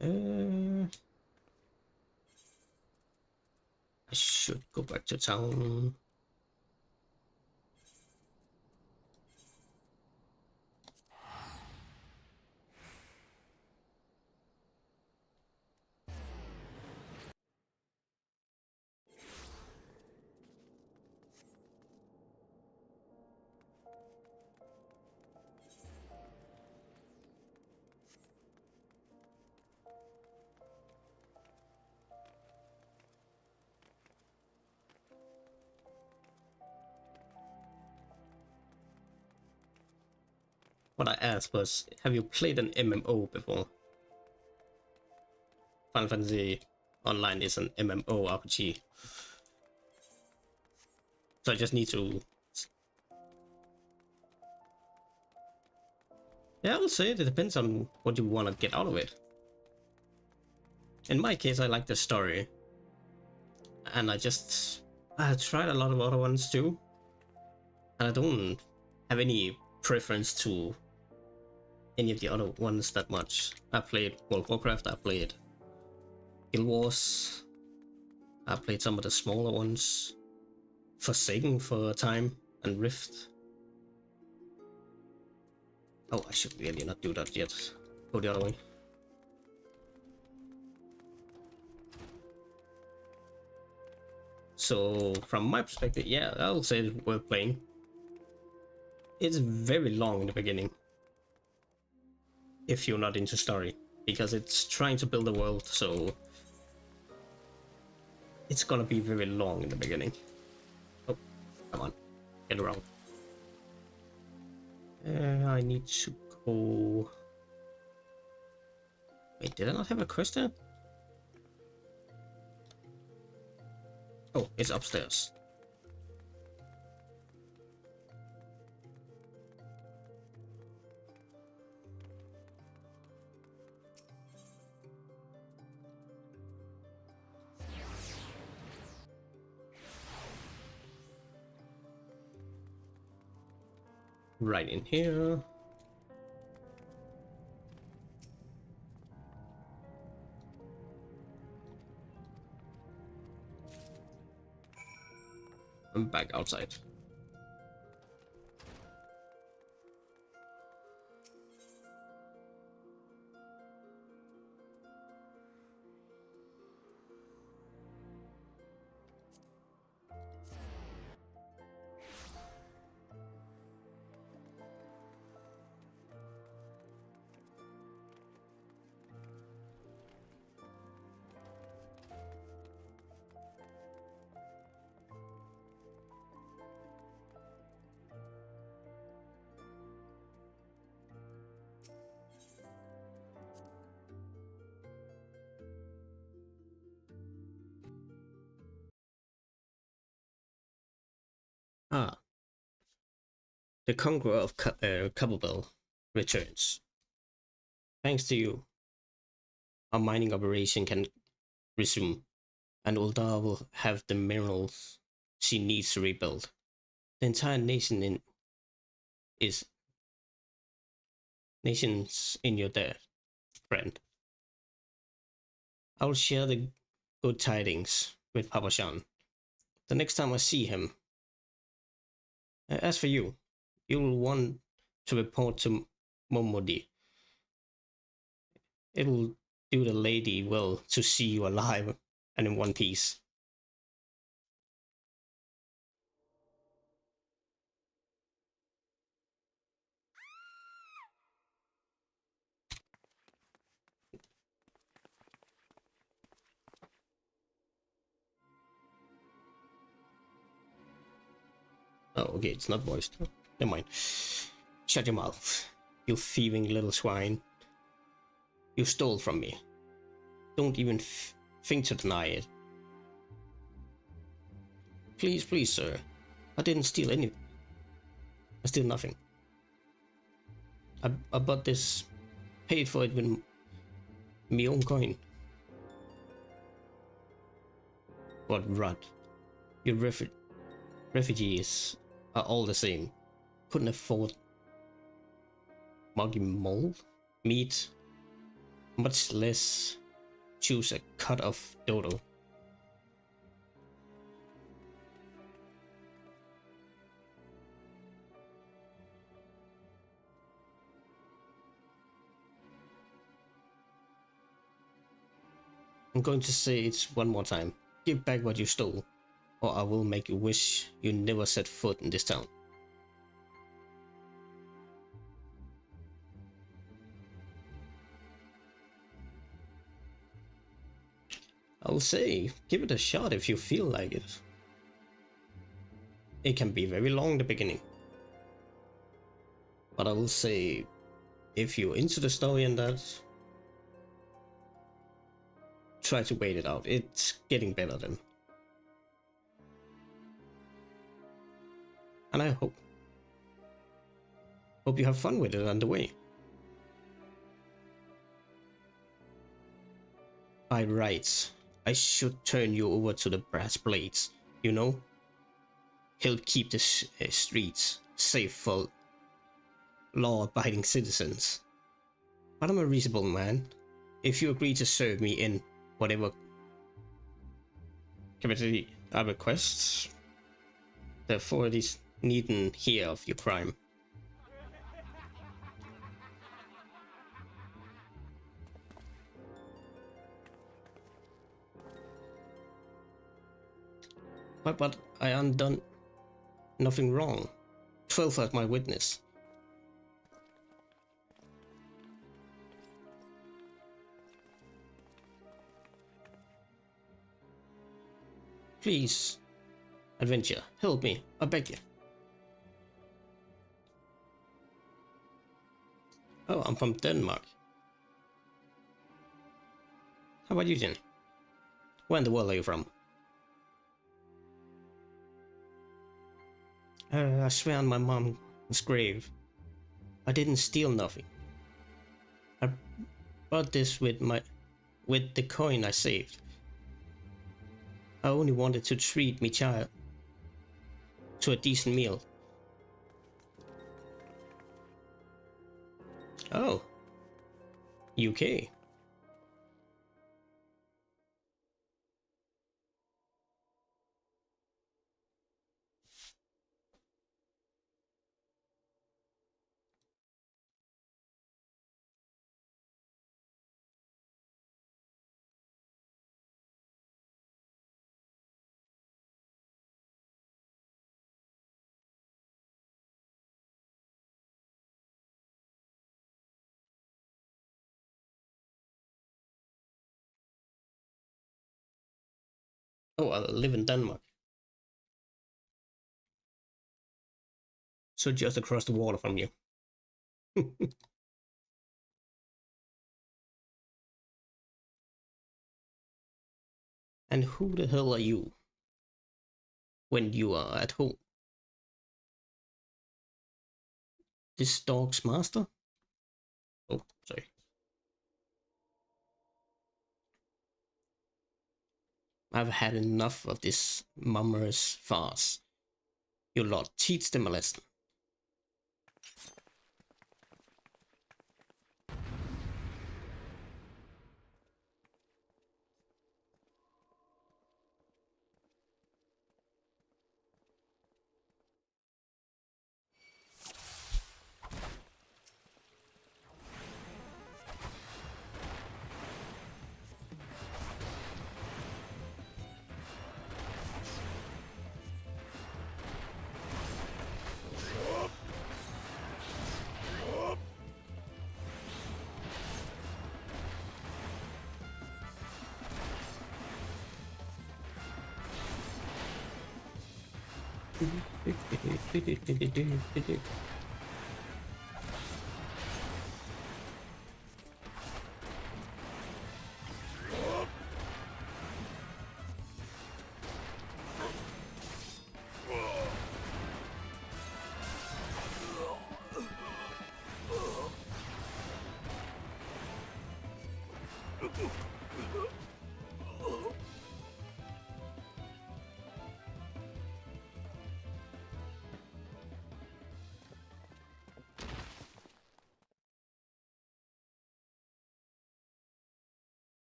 I should go back to town. What I asked was, have you played an MMO before? Final Fantasy Online is an MMO RPG. So I just need to... Yeah, I would say it depends on what you want to get out of it. In my case, I like the story. And I tried a lot of other ones too. And I don't have any preference to any of the other ones that much. I played World of Warcraft, I played Guild Wars, I played some of the smaller ones. Forsaken for a time, and Rift. Oh, I should really not do that yet. Go the other way. So, from my perspective, yeah, I'll say it's worth playing. It's very long in the beginning, if you're not into story, because it's trying to build a world, so it's gonna be very long in the beginning. Oh, come on, get around. I need to go... Wait, did I not have a quest there? Oh, it's upstairs. Right in here. I'm back outside. Ah, the Conqueror of Cobblebell returns. Thanks to you, our mining operation can resume, and Uldar will have the minerals she needs to rebuild. The entire is nations in your debt, friend. I will share the good tidings with Papa Shan. The next time I see him, As for you, you'll want to report to Momodi. It'll do the lady well to see you alive and in one piece. Oh, okay, it's not voiced. Never mind. Shut your mouth, you thieving little swine. You stole from me. Don't even think to deny it. Please, please, sir. I didn't steal anything. I steal nothing. I bought this, paid for it with my own coin. What rot. Your refugees are all the same. Couldn't afford muggy mold, meat, much less choose a cut of dodo. I'm going to say it one more time. Give back what you stole, or I will make you wish you never set foot in this town. I'll say, give it a shot if you feel like it. It can be very long the beginning. But I will say, if you're into the story and that, try to wait it out. It's getting better then. And I hope you have fun with it on the way. By rights, I should turn you over to the brass blades, you know? He'll keep the streets safe for law-abiding citizens. But I'm a reasonable man. If you agree to serve me in whatever capacity I request, the authorities needn't hear of your crime. But I undone nothing wrong. 12 as my witness. Please, adventure, help me, I beg you. Oh, I'm from Denmark. How about you, Jen? Where in the world are you from? I swear on my mom's grave, I didn't steal nothing. I bought this with the coin I saved. I only wanted to treat me child to a decent meal. Oh, UK. Oh, I live in Denmark. So just across the water from you. And who the hell are you when you are at home? This dog's master? Oh, sorry. I've had enough of this mummer's farce. Your lot teach them a lesson.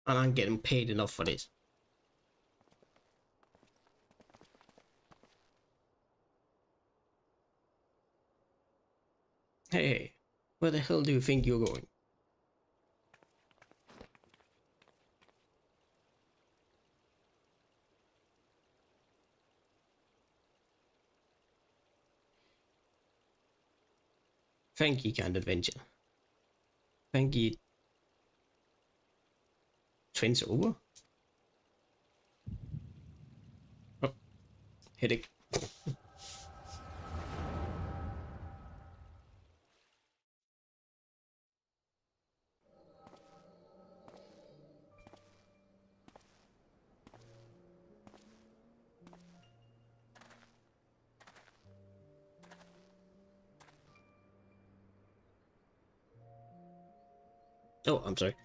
And I'm getting paid enough for this. Hey, where the hell do you think you're going? Thank you, kind adventure. Thank you. Twins over? Oh, headache. Oh, I'm sorry.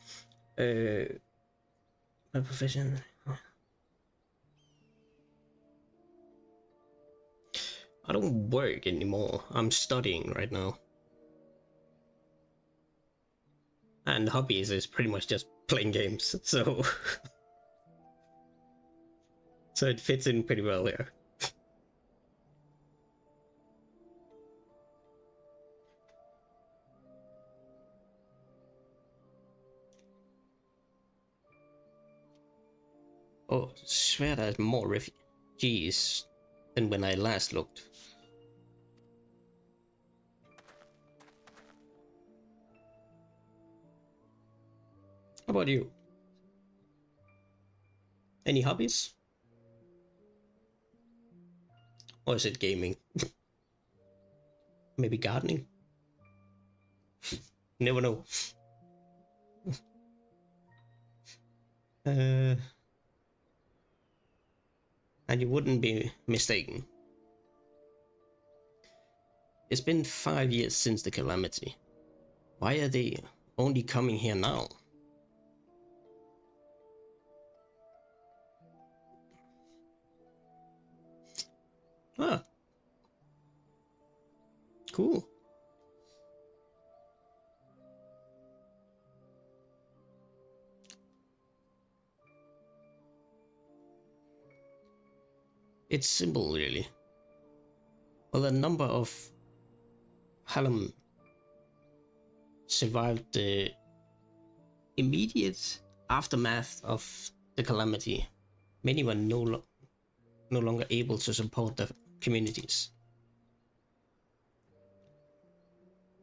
My profession. I don't work anymore. I'm studying right now. And hobbies is pretty much just playing games, so so it fits in pretty well here. Oh, swear there's more refugees than when I last looked. How about you? Any hobbies? Or is it gaming? Maybe gardening? Never know. And you wouldn't be mistaken. It's been 5 years since the calamity. Why are they only coming here now? Ah, cool. It's simple, really. Well, a number of Hallam survived the immediate aftermath of the calamity. Many were no longer able to support the communities.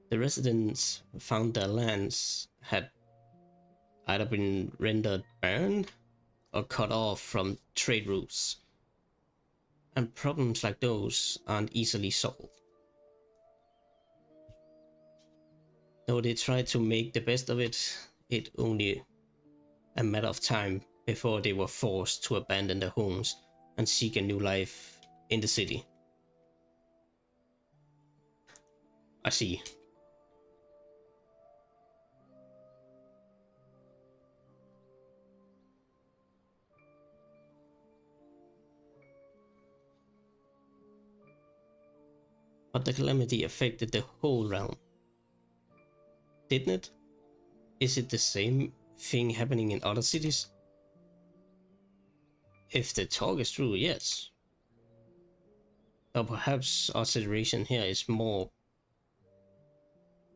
The residents found their lands had either been rendered barren or cut off from trade routes, and problems like those aren't easily solved. Though they tried to make the best of it, it only a matter of time before they were forced to abandon their homes and seek a new life in the city. I see. But the calamity affected the whole realm, didn't it? Is it the same thing happening in other cities? If the talk is true, yes. Or perhaps our situation here is more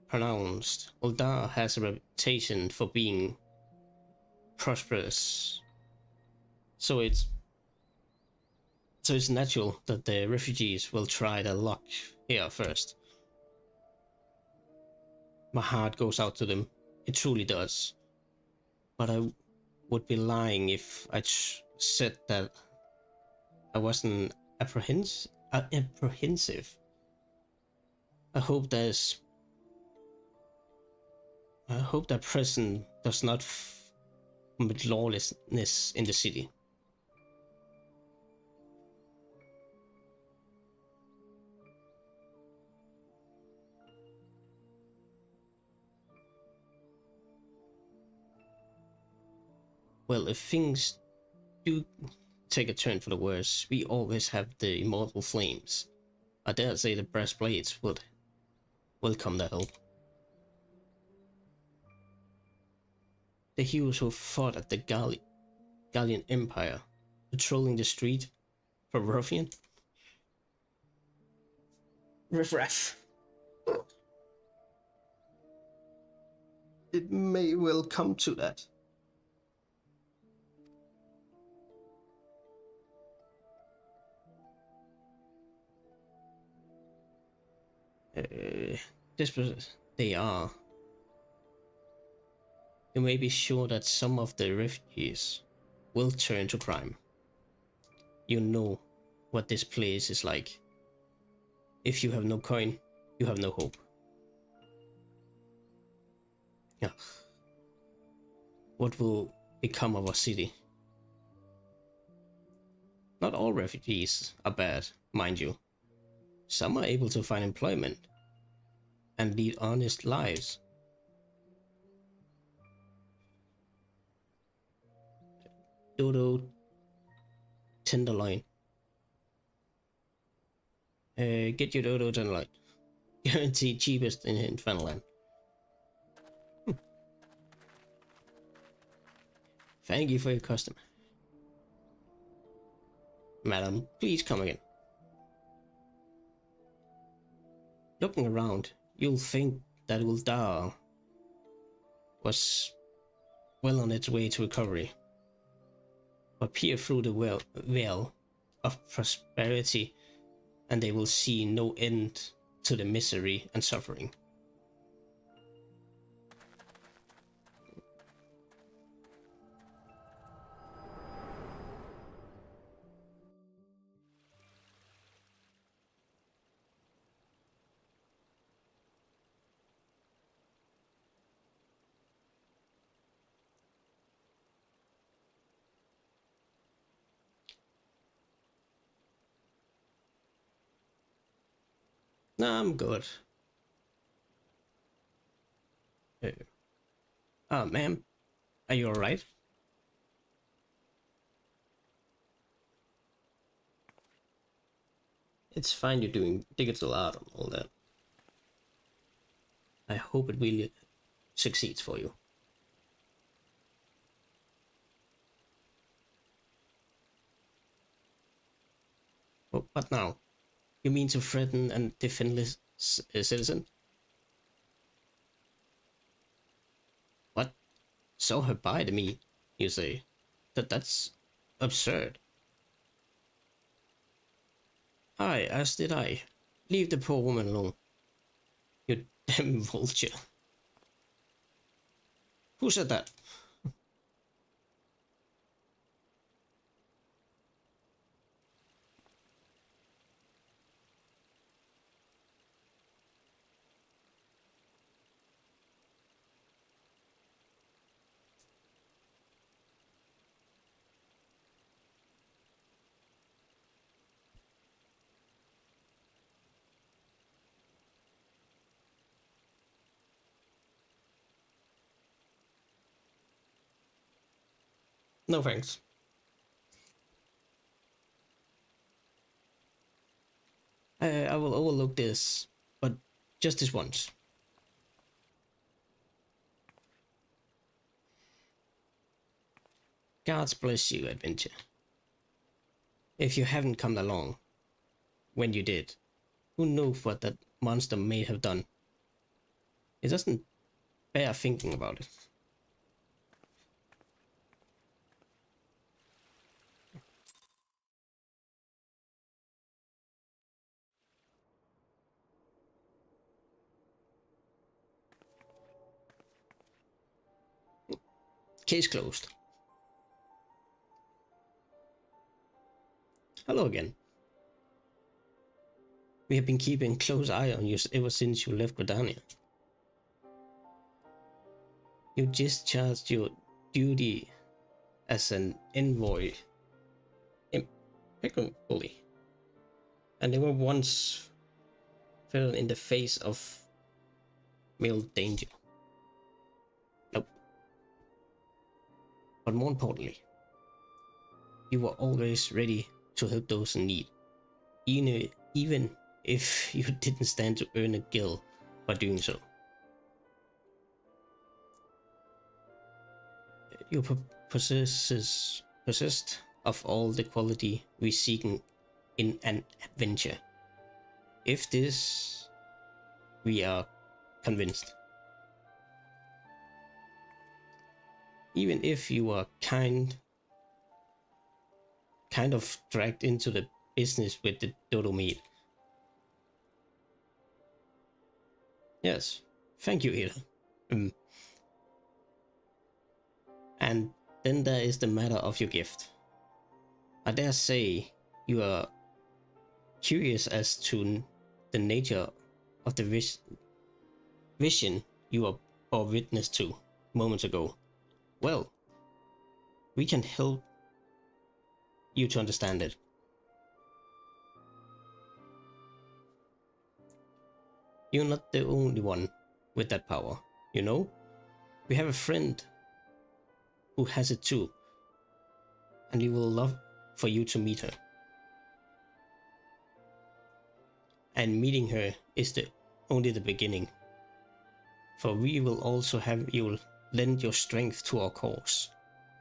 pronounced. Uldar has a reputation for being prosperous, so it's natural that the refugees will try their luck here first. My heart goes out to them. It truly does. But I would be lying if I said that I wasn't apprehensive. I hope there's I hope that prison does not commit lawlessness in the city. Well, if things do take a turn for the worse, we always have the immortal flames. I dare say the brass blades would welcome their help. The heroes who fought at the Gallian Empire, patrolling the street for ruffian. Riffraff. It may well come to that. They are. You may be sure that some of the refugees will turn to crime. You know what this place is like. If you have no coin, you have no hope. Yeah. What will become of our city? Not all refugees are bad, mind you. Some are able to find employment and lead honest lives. Dodo tenderloin. Get your Dodo tenderloin. Guaranteed cheapest in Funland. Thank you for your custom. Madam, please come again. Looking around, you'll think that Uldar was well on its way to recovery. But peer through the veil of prosperity and they will see no end to the misery and suffering. Nah, I'm good. Ma'am, are you alright? It's fine you're doing digital art and all that. I hope it really succeeds for you. What now? You mean to threaten and defenseless citizen? What? Saw her buy to me, you say? That's absurd. Aye, as did I. Leave the poor woman alone. You damn vulture. Who said that? No thanks. I will overlook this, but just this once. God bless you, adventure. If you haven't come along, when you did, who knows what that monster may have done? It doesn't bear thinking about it. Case closed. Hello again. We have been keeping close eye on you ever since you left Gridania. You discharged your duty as an envoy impeccably, and never once fell in the face of real danger. Nope. But more importantly, you were always ready to help those in need, even if you didn't stand to earn a guild by doing so. You possessed of all the quality we seek in an adventure. If this, we are convinced. Even if you are kind of dragged into the business with the dodo meat. Yes, thank you, Ida. And then there is the matter of your gift. I dare say you are curious as to the nature of the vision you bore witness to moments ago. Well, we can help you to understand it. You're not the only one with that power, you know? We have a friend who has it too, and we will love for you to meet her. And meeting her is only the beginning, for we will also have you lend your strength to our cause.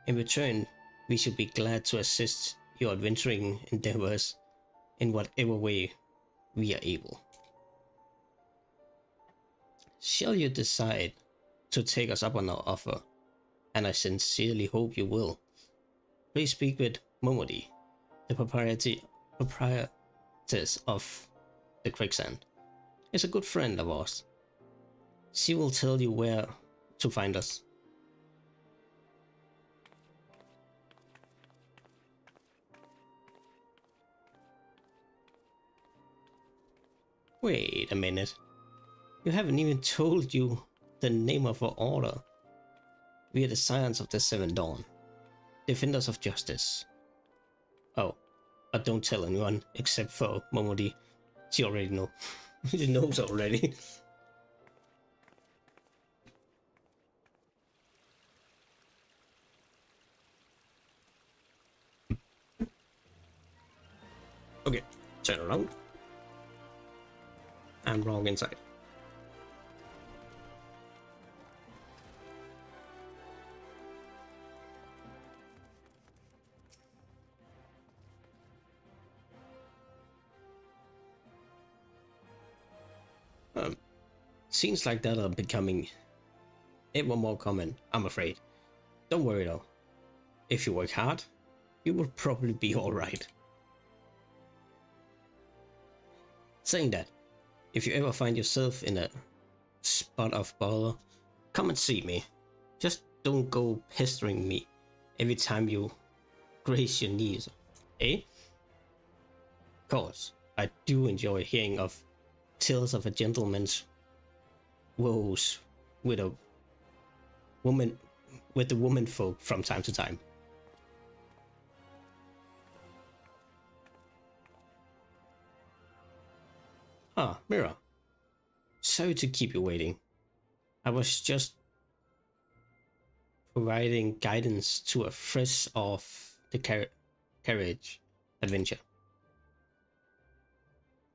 In return, we should be glad to assist your adventuring endeavors in whatever way we are able. Shall you decide to take us up on our offer, and I sincerely hope you will, please speak with Momodi, the proprietress of the Quicksand. Is a good friend of ours. She will tell you where to find us. Wait a minute. You haven't even told you the name of our order. We are the Scions of the Seven Dawn, defenders of justice. Oh, but don't tell anyone except for Momodi. She already knows. She knows already. Okay, turn around. I'm wrong inside. Scenes like that are becoming ever more common, I'm afraid. Don't worry though. If you work hard, you will probably be alright. Saying that, if you ever find yourself in a spot of bother, come and see me. Just don't go pestering me every time you grace your knees. Eh? Of course, I do enjoy hearing of tales of a gentleman's woes with the woman folk from time to time. Ah, Mira. Sorry to keep you waiting. I was just providing guidance to a fresh off the carriage adventure.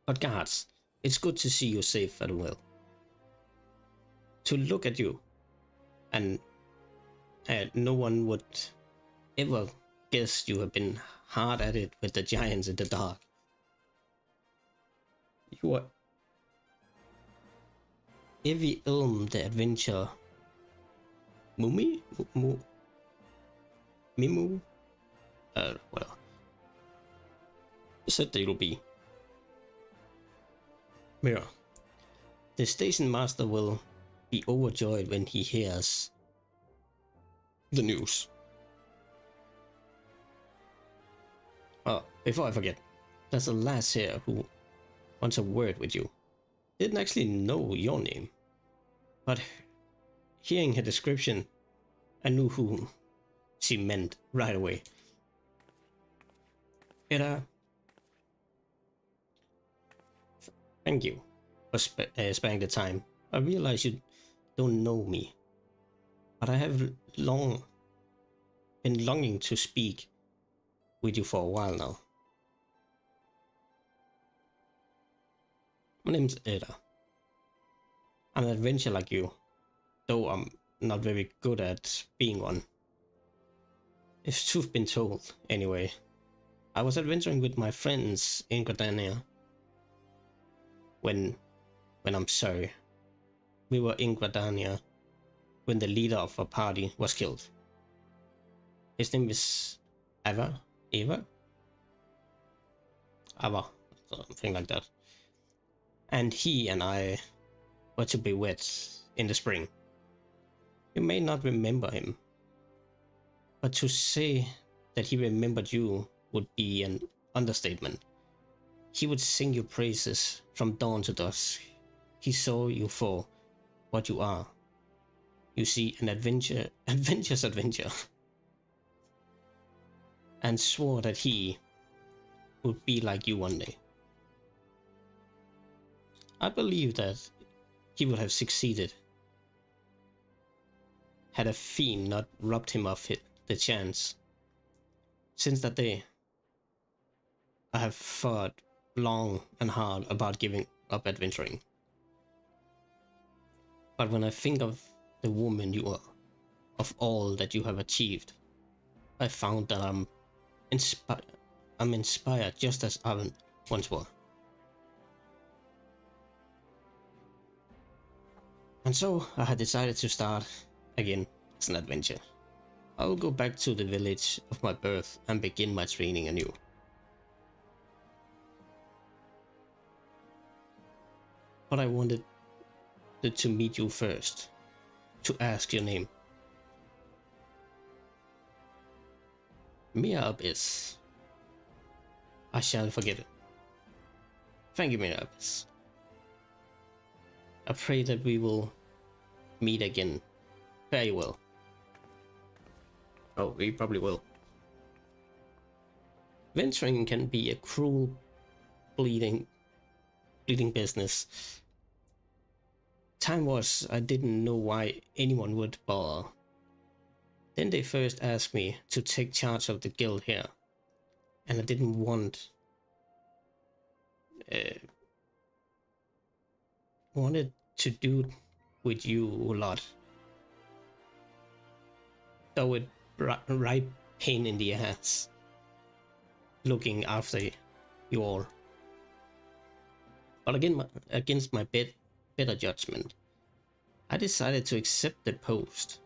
But guards, it's good to see you safe and well. To look at you, and no one would ever guess you have been hard at it with the giants in the dark. You are Evie Ilm, the adventure. Mumi? Mimu? Well. Said that it'll be. Mira. The station master will be overjoyed when he hears the news. Oh, before I forget, there's a lass here who wants a word with you. Didn't actually know your name, but hearing her description, I knew who she meant right away. Mira, thank you for sparing the time. I realize you don't know me, but I have been longing to speak with you for a while now. My name's Ada. I'm an adventurer like you, though I'm not very good at being one. If truth been told, anyway, I was adventuring with my friends in Gardania when I'm sorry. We were in Gardania when the leader of our party was killed. His name is Ava? Something like that. And he and I were to be wed in the spring. You may not remember him, but to say that he remembered you would be an understatement. He would sing your praises from dawn to dusk. He saw you for what you are. You see, an adventure's adventure. And swore that he would be like you one day. I believe that he would have succeeded had a fiend not robbed him of the chance. Since that day, I have thought long and hard about giving up adventuring. But when I think of the woman you are, of all that you have achieved, I found that I'm inspired just as I once was. And so I had decided to start again as an adventure. I will go back to the village of my birth and begin my training anew. But I wanted to meet you first, to ask your name. Mira is. I shall forget it. Thank you, Mira. I pray that we will meet again. Very well. Oh, we probably will. Venturing can be a cruel, bleeding business. Time was I didn't know why anyone would bother. Then they first asked me to take charge of the guild here, and I didn't wanted to do with you a lot, though it right pain in the ass looking after you all. But again, against my better judgment, I decided to accept the post,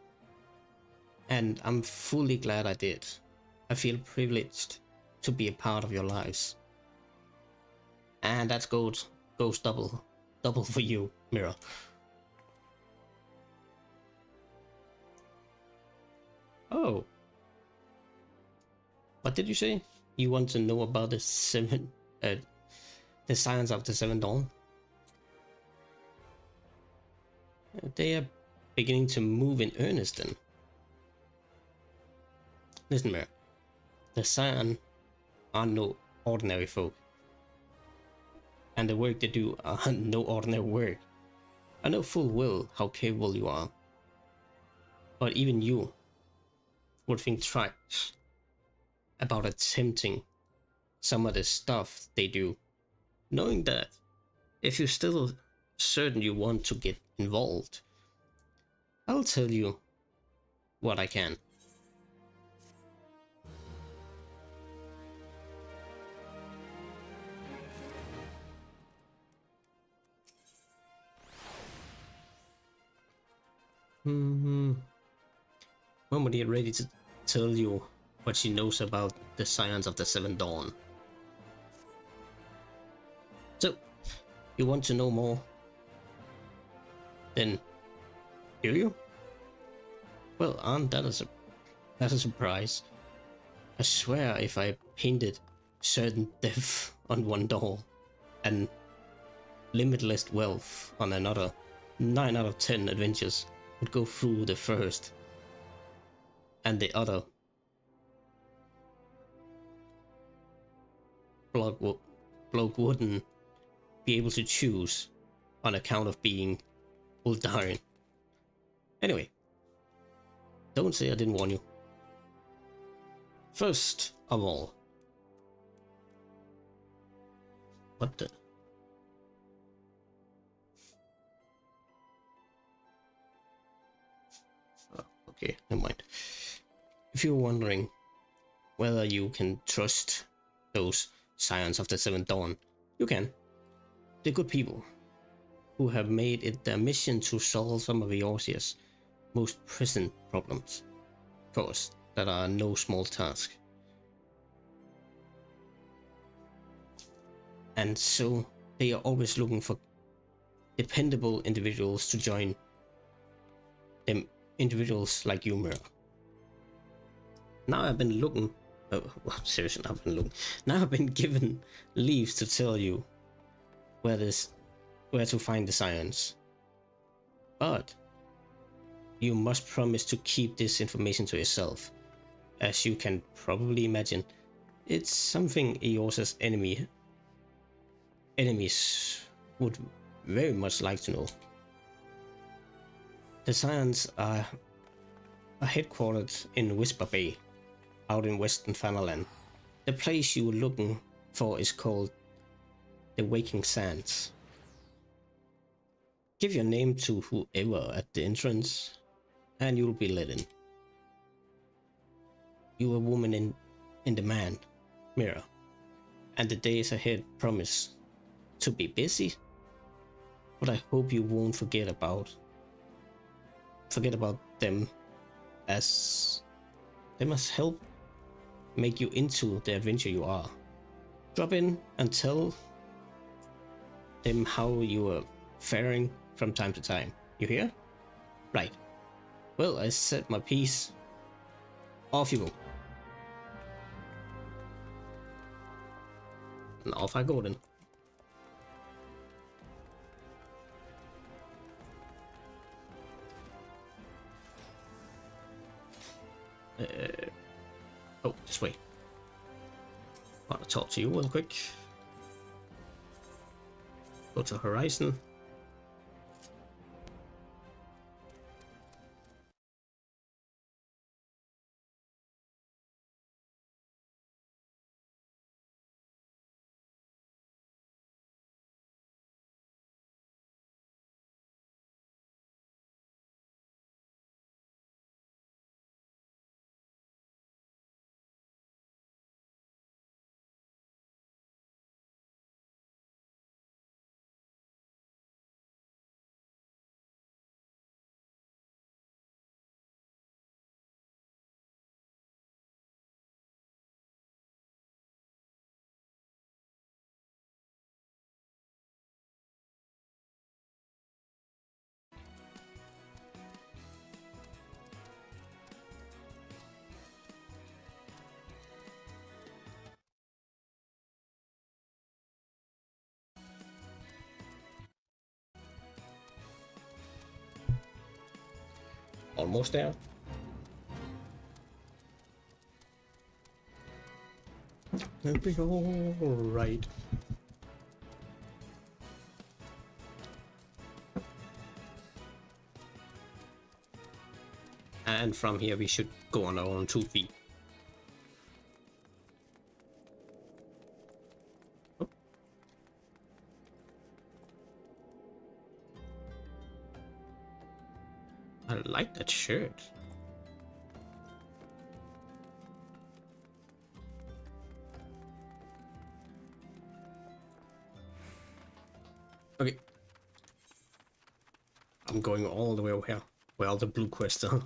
and I'm fully glad I did. I feel privileged to be a part of your lives, and that goes double for you, Mira. Oh, what did you say? You want to know about the science of the Seven Dawn? They are beginning to move in earnest then. Listen, Mira, the Scion are no ordinary folk, and the work they do are no ordinary work. I know full well how capable you are, but even you would think twice about attempting some of the stuff they do, knowing that if you're still certain you want to get involved, I'll tell you what I can. When we are ready to tell you what she knows about the science of the Seven Dawn. So, you want to know more? Then, do you? Well, aren't that a surprise? I swear if I painted certain death on one door and limitless wealth on another 9 out of 10 adventures would go through the first, and the other bloke wouldn't be able to choose on account of being Uldarian. Anyway, don't say I didn't warn you. First of all, what the? Oh, okay, never mind. If you're wondering whether you can trust those Scions of the Seventh Dawn, you can. They're good people who have made it their mission to solve some of Eorzea's most present problems. Of course, that are no small task. And so they are always looking for dependable individuals to join them, individuals like you, Mira. Now I've been looking, well, seriously, I've been looking. Now I've been given leave to tell you where to find the Scions. But you must promise to keep this information to yourself. As you can probably imagine, it's something Eorzea's enemies would very much like to know. The Scions are headquartered in Whisper Bay, out in Western Fanaland. The place you were looking for is called the Waking Sands. Give your name to whoever at the entrance, and you'll be let in. You are a woman in demand, Mira, and the days ahead promise to be busy. But I hope you won't forget about them, as they must help make you into the adventure you are. Drop in and tell them how you are faring from time to time. You hear? Right. Well, I said my piece. Off you go. And off I go then. Oh, this way. I want to talk to you real quick. Go to Horizon. Almost there. It'll be alright. And from here we should go on our own 2 feet. Oh. I like that shirt. Okay. I'm going all the way over here, where all the blue quests are.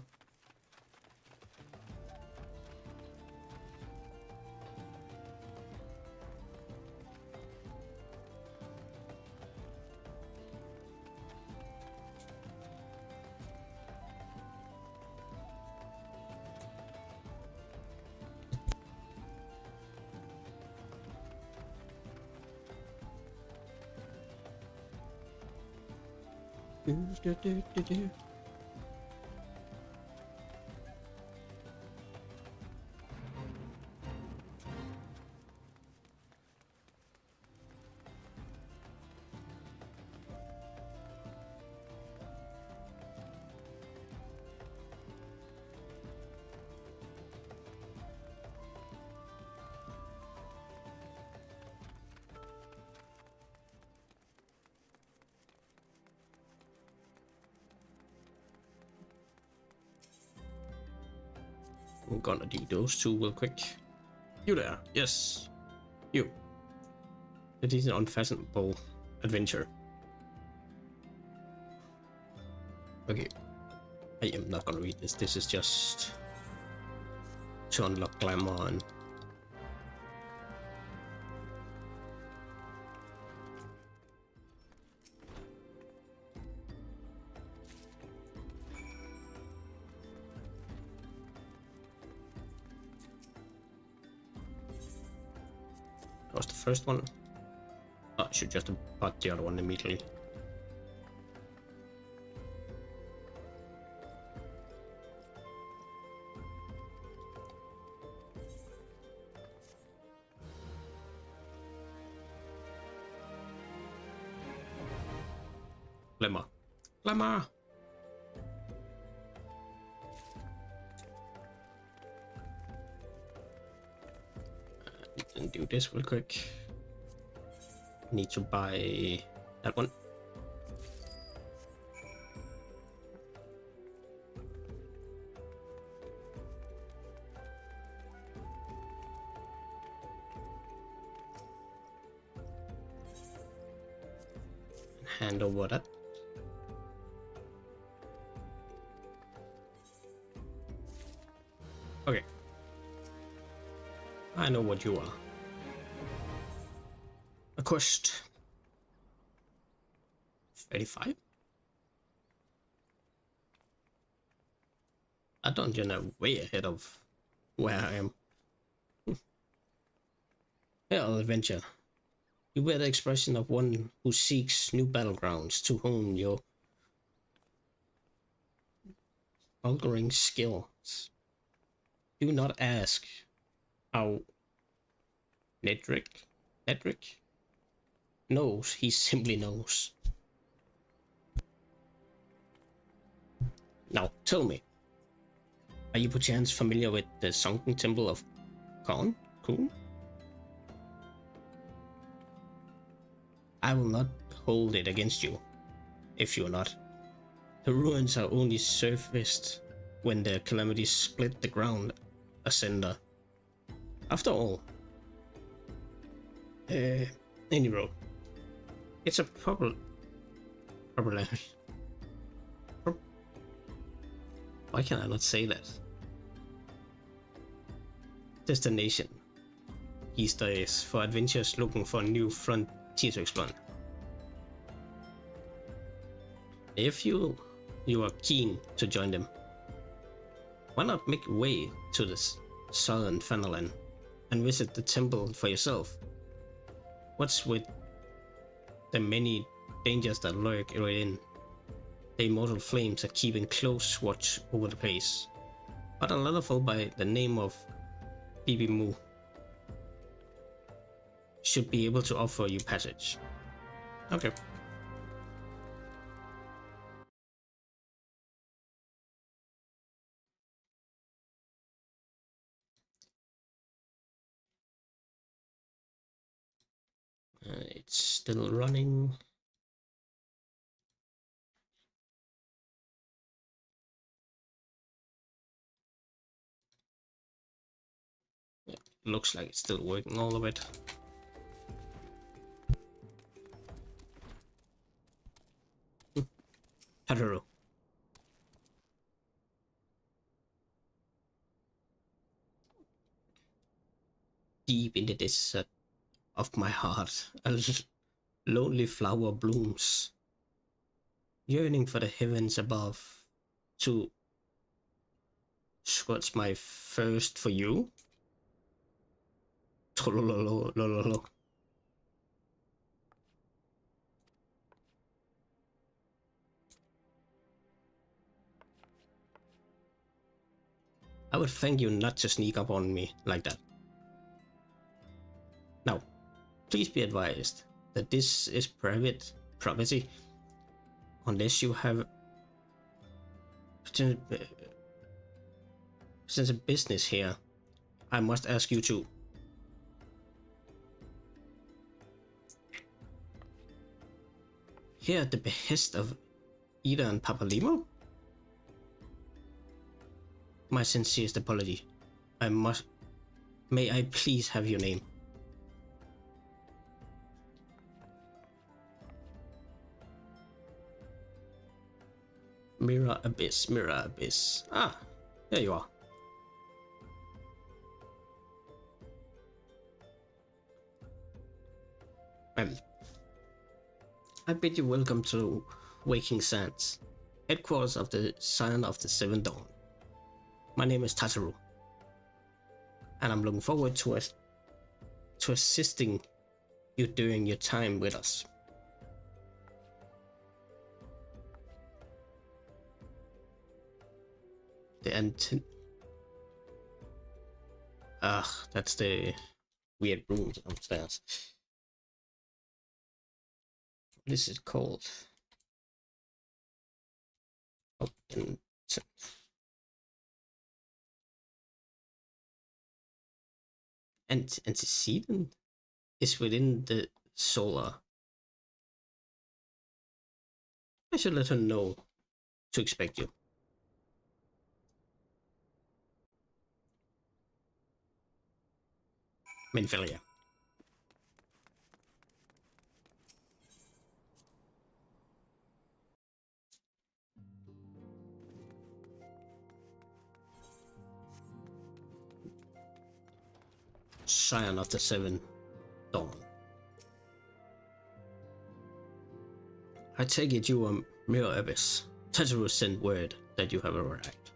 I'm gonna do those two real quick. You there? Yes. You. It is an unfathomable adventure. Okay. I am not gonna read this. This is just to unlock glamour and that was the first one. Oh, I should just have bought the other one immediately. Glamour. Glamour! And do this real quick. Need to buy that one. Hand over that. Okay. I know what you are. A quest. 35? A dungeon are way ahead of where I am. Hell, adventure. You wear the expression of one who seeks new battlegrounds to hone your altering skills. Do not ask how Nedrick knows. He simply knows. Now, tell me, are you perchance familiar with the sunken temple of Khan? I will not hold it against you, if you're not. The ruins are only surfaced when the calamities split the ground asunder. After all, any road. It's a proper why can I not say that? Destination these days for adventurers looking for a new frontier to explore. If you are keen to join them, why not make your way to the southern Fennerland and visit the temple for yourself? What's with the many dangers that lurk within? The immortal flames are keeping close watch over the place, but another fool by the name of Bibi Mu should be able to offer you passage. Okay. It's still running. Yeah, looks like it's still working all of it. Hetero. Deep in the desert of my heart, a lonely flower blooms, yearning for the heavens above to scorch my thirst for you. Trolololo. I would thank you not to sneak up on me like that. Now, please be advised that this is private property. Unless you have since a business here, I must ask you to here at the behest of Ida and Papalimo? My sincerest apology. May I please have your name? Mira Abyss, Mira Abyss. Ah, there you are. Well, I bid you welcome to Waking Sands, headquarters of the Scion of the Seventh Dawn. My name is Tataru, and I'm looking forward to assisting you during your time with us. That's the weird room downstairs. This is called antecedent is within the solar. I should let her know to expect you. Minfilia. Scion of the Seven Dawn. I take it you are Mira Abyss. Tataru sent word that you have arrived.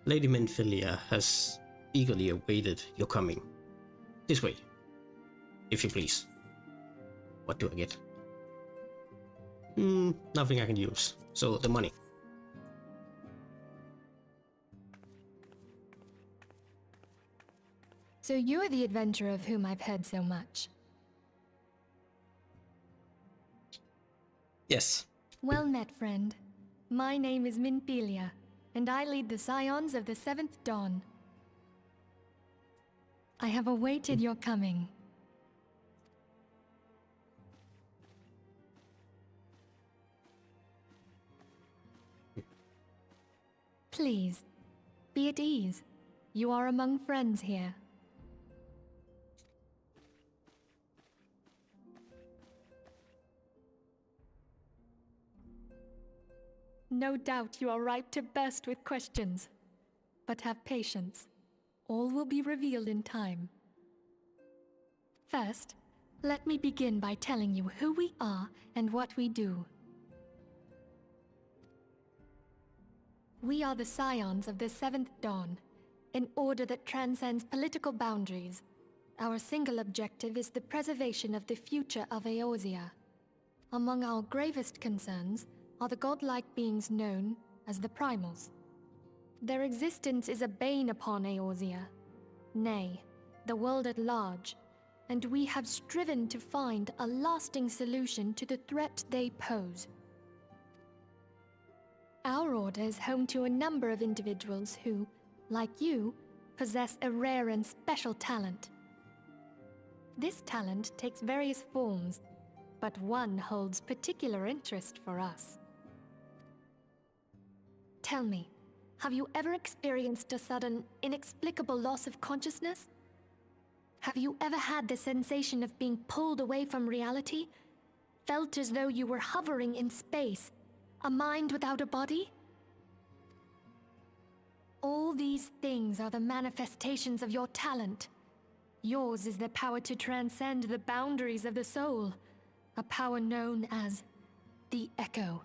Lady Minfilia has eagerly awaited your coming. This way, if you please. What do I get? Nothing I can use. So the money. So you're the adventurer of whom I've heard so much. Yes. Well met, friend. My name is Minfilia, and I lead the Scions of the Seventh Dawn. I have awaited your coming. Please, be at ease. You are among friends here. No doubt you are ripe to burst with questions. But have patience. All will be revealed in time. First, let me begin by telling you who we are and what we do. We are the Scions of the Seventh Dawn, an order that transcends political boundaries. Our single objective is the preservation of the future of Eorzea. Among our gravest concerns are the godlike beings known as the Primals. Their existence is a bane upon Eorzea, nay, the world at large, and we have striven to find a lasting solution to the threat they pose. Our order is home to a number of individuals who, like you, possess a rare and special talent. This talent takes various forms, but one holds particular interest for us. Tell me, have you ever experienced a sudden, inexplicable loss of consciousness? Have you ever had the sensation of being pulled away from reality? Felt as though you were hovering in space, a mind without a body? All these things are the manifestations of your talent. Yours is the power to transcend the boundaries of the soul, a power known as the Echo.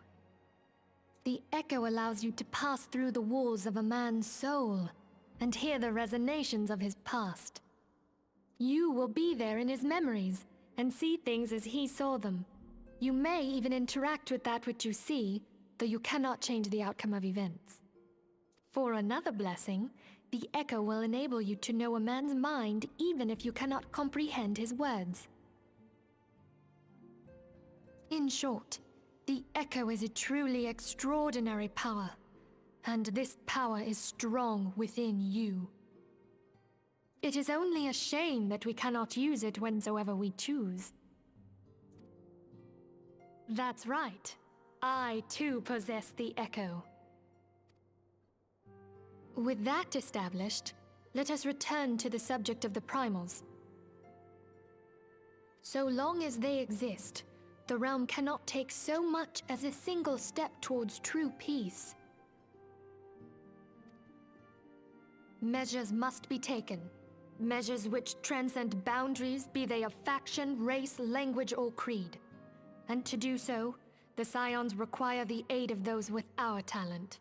The Echo allows you to pass through the walls of a man's soul and hear the resonations of his past. You will be there in his memories and see things as he saw them. You may even interact with that which you see, though you cannot change the outcome of events. For another blessing, the echo will enable you to know a man's mind even if you cannot comprehend his words. In short, the echo is a truly extraordinary power, and this power is strong within you. It is only a shame that we cannot use it whensoever we choose. That's right. I too possess the echo. With that established, let us return to the subject of the primals. So long as they exist, the realm cannot take so much as a single step towards true peace. Measures must be taken. Measures which transcend boundaries, be they of faction, race, language, or creed. And to do so, the Scions require the aid of those with our talent.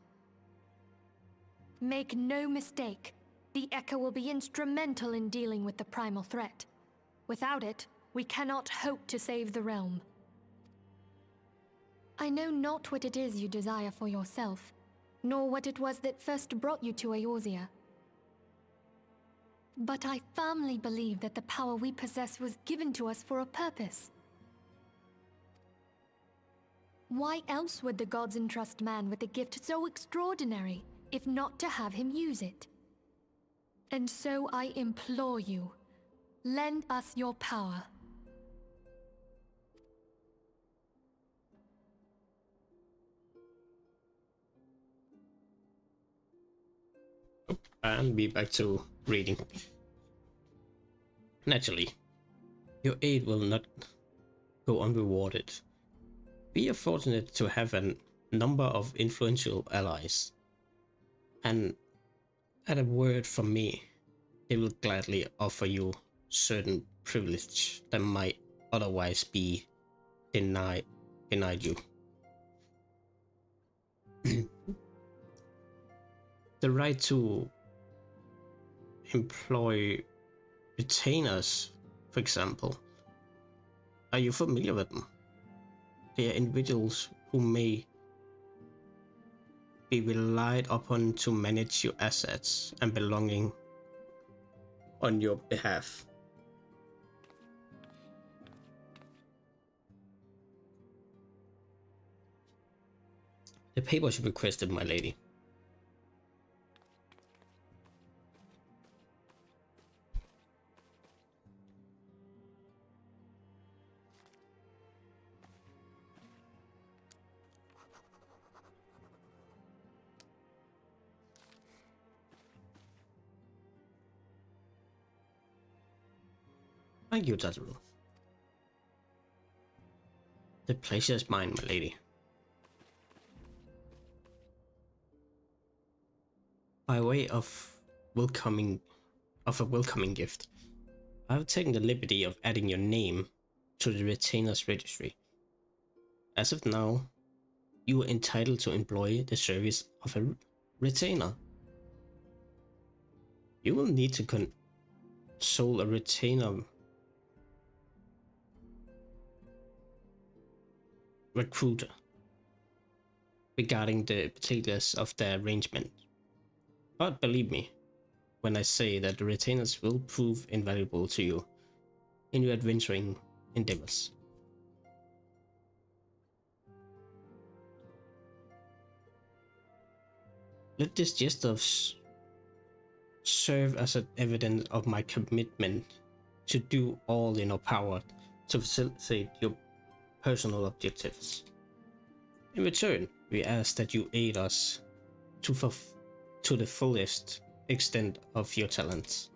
Make no mistake, the Echo will be instrumental in dealing with the primal threat. Without it, we cannot hope to save the realm. I know not what it is you desire for yourself, nor what it was that first brought you to Eorzea. But I firmly believe that the power we possess was given to us for a purpose. Why else would the gods entrust man with a gift so extraordinary, if not to have him use it? And so I implore you, lend us your power. And be back to reading. Naturally, your aid will not go unrewarded. We are fortunate to have a number of influential allies, and at a word from me, they will gladly offer you certain privilege that might otherwise be denied you. The right to employ retainers, for example. Are you familiar with them? They are individuals who may be relied upon to manage your assets and belonging on your behalf. The papers you requested, my lady. Thank you, Tataru. The pleasure is mine, my lady. By way of a welcoming gift, I have taken the liberty of adding your name to the retainers registry. As of now, you are entitled to employ the service of a retainer. You will need to consult a retainer recruiter regarding the particulars of the arrangement. But believe me when I say that the retainers will prove invaluable to you in your adventuring endeavors. Let this gesture serve as an evidence of my commitment to do all in our power to facilitate your personal objectives. In return, we ask that you aid us to the fullest extent of your talents.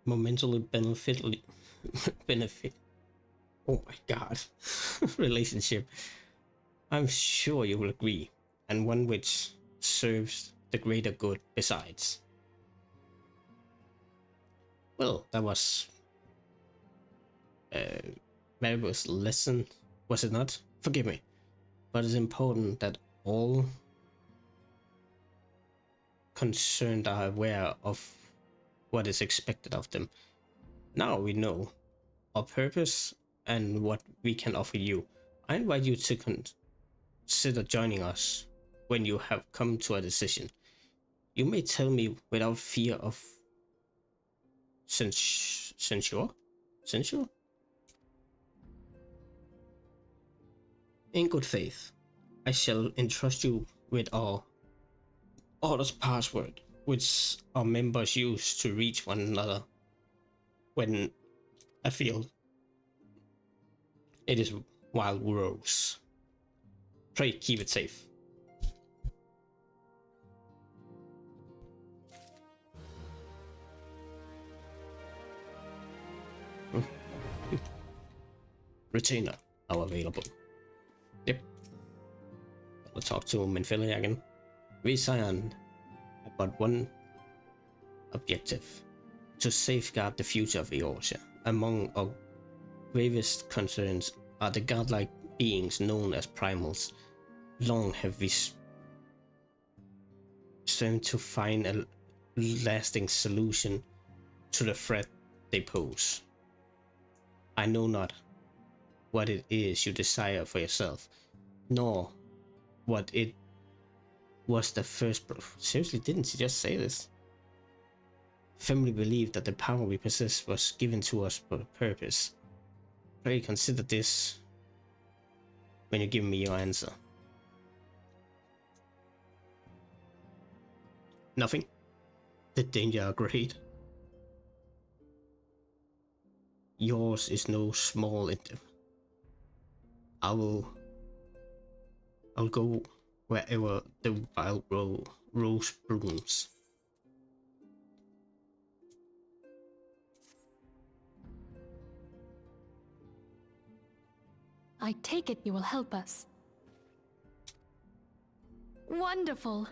Momentally benefit. Oh my god. Relationship. I'm sure you will agree, and one which serves the greater good besides. Well, that was a valuable lesson, was it not? Forgive me, but it's important that all concerned are aware of what is expected of them. Now we know our purpose and what we can offer you. I invite you to consider joining us when you have come to a decision. You may tell me without fear of censure? Censure? In good faith, I shall entrust you with our Order's password, which our members use to reach one another when I feel it is wild rose. Pray keep it safe. Retainer now available. Yep. I'll talk to Minfilia again. We Scion have but one objective: to safeguard the future of Eorzea. Among our gravest concerns are the godlike beings known as primals. Long have we striven to find a lasting solution to the threat they pose. I know not what it is you desire for yourself, nor what it was the first seriously, didn't she just say this? Firmly believe that the power we possess was given to us for a purpose. Pray consider this when you give me your answer. Nothing. The danger are great. Yours is no small endeavor. I'll go wherever the wild rose blooms. I take it you will help us. Wonderful!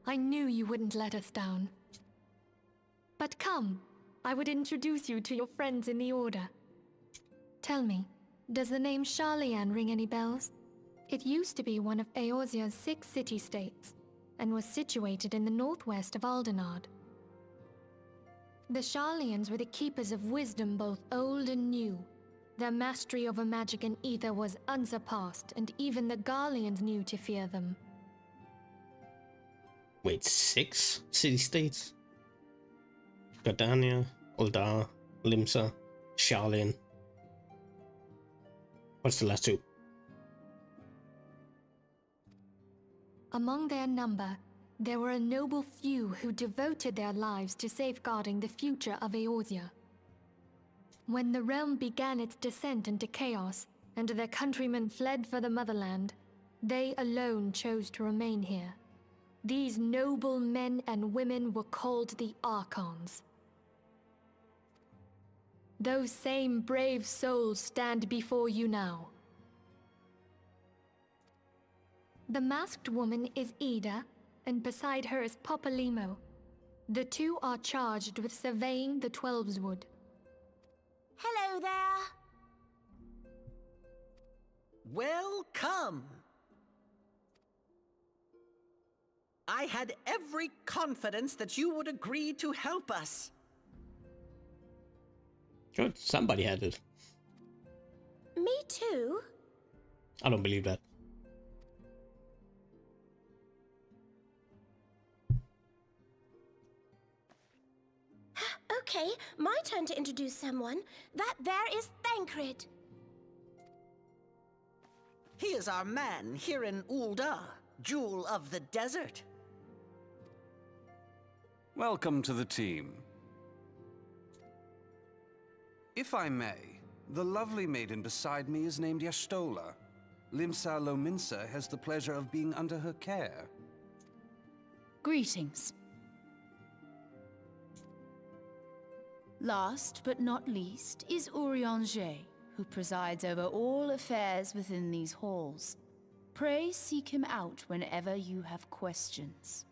I knew you wouldn't let us down. But come, I would introduce you to your friends in the Order. Tell me, does the name Sharlayan ring any bells? It used to be one of Eorzea's 6 city-states, and was situated in the northwest of Aldenard. The Sharlayans were the keepers of wisdom both old and new. Their mastery over magic and ether was unsurpassed, and even the Garleans knew to fear them. Wait, 6 city-states? Gardania, Uldar, Limsa, Sharlayan. What's the last 2? Among their number, there were a noble few who devoted their lives to safeguarding the future of Eorzea. When the realm began its descent into chaos, and their countrymen fled for the motherland, they alone chose to remain here. These noble men and women were called the Archons. Those same brave souls stand before you now. The masked woman is Ida, and beside her is Popalimo. The two are charged with surveying the Twelveswood. Hello there. Welcome. I had every confidence that you would agree to help us. Good, somebody had it. Me too. I don't believe that. Okay, my turn to introduce someone. That there is Thancred. He is our man here in Uldar, Jewel of the Desert. Welcome to the team. If I may, the lovely maiden beside me is named Y'shtola. Limsa Lominsa has the pleasure of being under her care. Greetings. Last but not least is Urianger, who presides over all affairs within these halls. Pray seek him out whenever you have questions.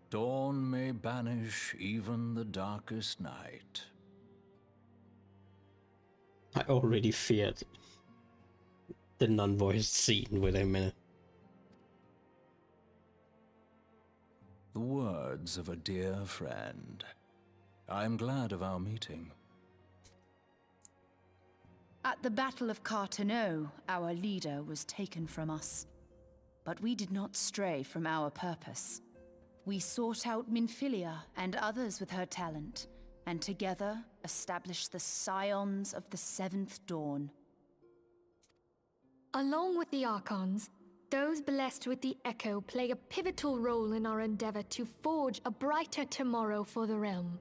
Dawn may banish even the darkest night. I already feared the non-voiced scene with him in it. The words of a dear friend. I am glad of our meeting. At the Battle of Carteneau, our leader was taken from us. But we did not stray from our purpose. We sought out Minfilia and others with her talent, and together established the Scions of the Seventh Dawn. Along with the Archons, those blessed with the Echo play a pivotal role in our endeavor to forge a brighter tomorrow for the realm.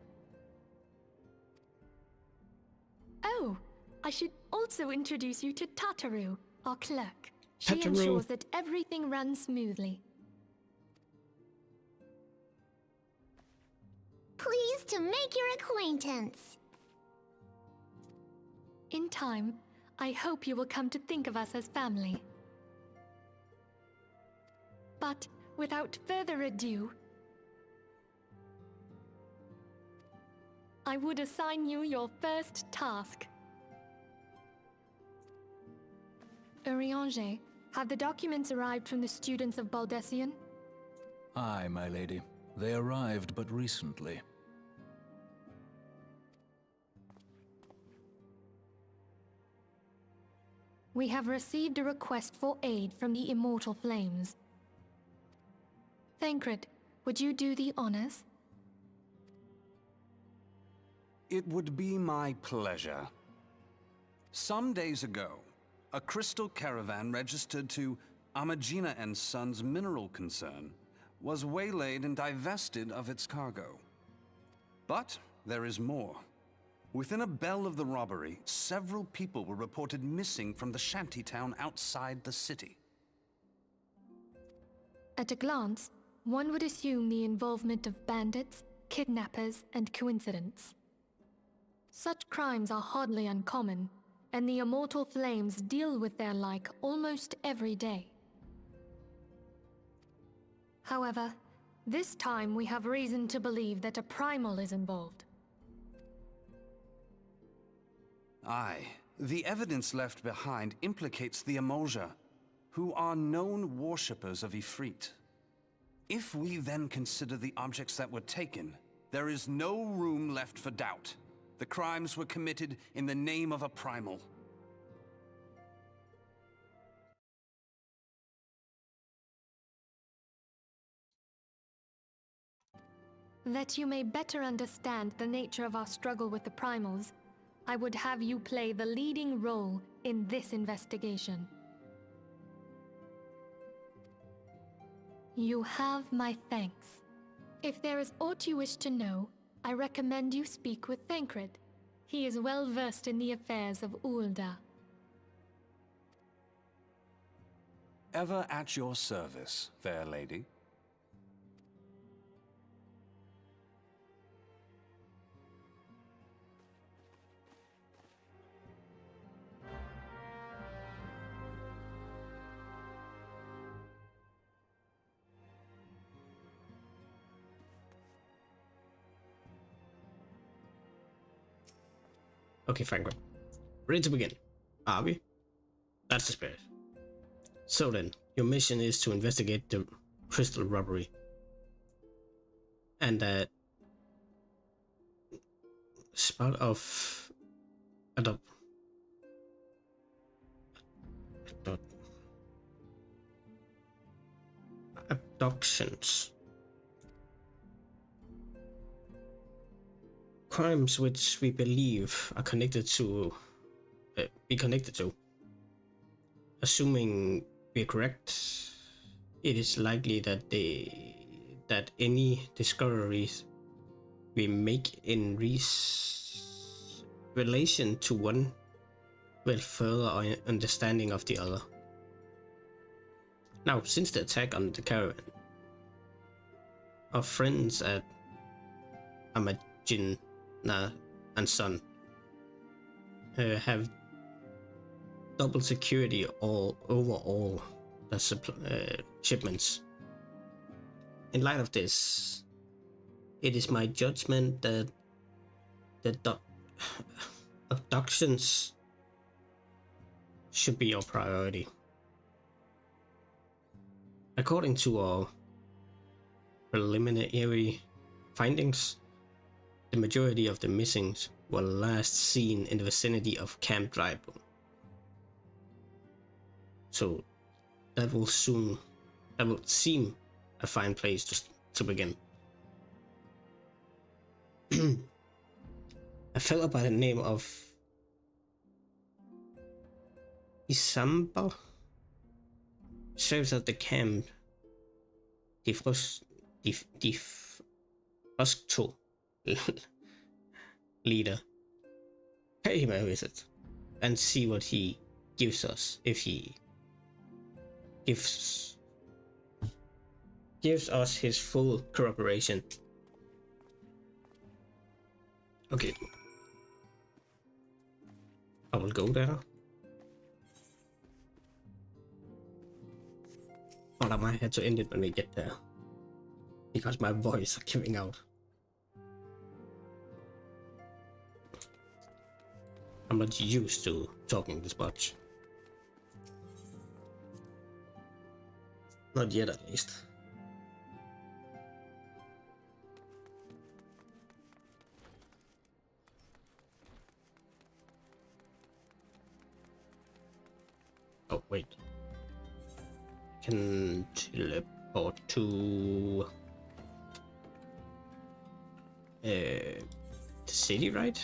Oh, I should also introduce you to Tataru, our clerk. She Tataru. ensures that everything runs smoothly. Pleased to make your acquaintance. In time, I hope you will come to think of us as family. But without further ado, I would assign you your first task. Urianger, have the documents arrived from the students of Baldessian? Aye, my lady. They arrived but recently. We have received a request for aid from the Immortal Flames. Thancred, would you do the honors? It would be my pleasure. Some days ago, a crystal caravan registered to Amagina and Sons mineral concern was waylaid and divested of its cargo. But there is more. Within a bell of the robbery, several people were reported missing from the shantytown outside the city. At a glance, one would assume the involvement of bandits, kidnappers, and coincidence. Such crimes are hardly uncommon, and the Immortal Flames deal with their like almost every day. However, this time we have reason to believe that a primal is involved. Aye, the evidence left behind implicates the Emulja, who are known worshippers of Ifrit. If we then consider the objects that were taken, there is no room left for doubt. The crimes were committed in the name of a primal. That you may better understand the nature of our struggle with the primals, I would have you play the leading role in this investigation. You have my thanks. If there is aught you wish to know, I recommend you speak with Thancred. He is well versed in the affairs of Ul'dah. Ever at your service, fair lady. Okay, Franklin. Ready to begin. Are we? That's the spirit. So then, your mission is to investigate the crystal robbery. And that spout of abductions. Crimes which we believe are connected to, assuming we're correct, it is likely that any discoveries we make in relation to one will further our understanding of the other. Now, since the attack on the caravan, our friends at Amagina and Son have double security over all the shipments. In light of this, it is my judgment that the abductions should be your priority. According to our preliminary findings, the majority of the missings were last seen in the vicinity of Camp Dryden, So that will seem a fine place to begin. A fellow by the name of Isamba serves at the camp de Frosto leader. Pay him a visit and see what he gives us if he gives us his full cooperation. Okay. I will go there. But I might have to end it when we get there. Because my voice is giving out. I'm not used to talking this much. Not yet, at least. Oh, wait. Can teleport to the city, right?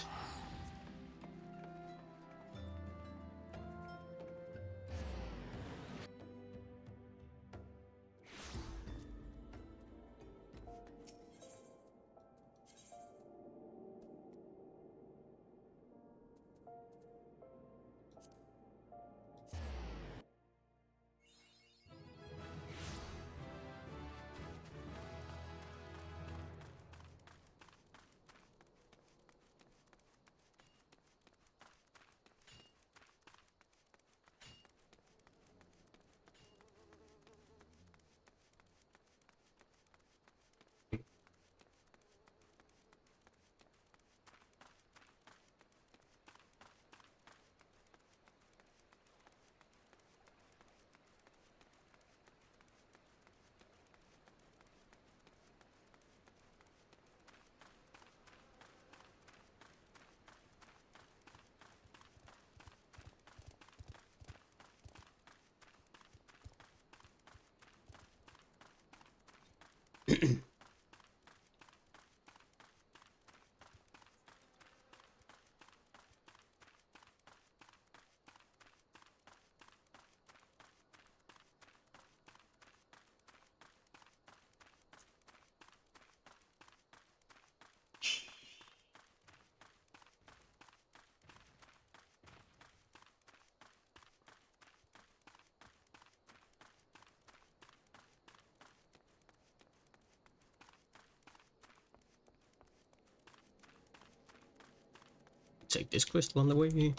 Take this crystal on the way.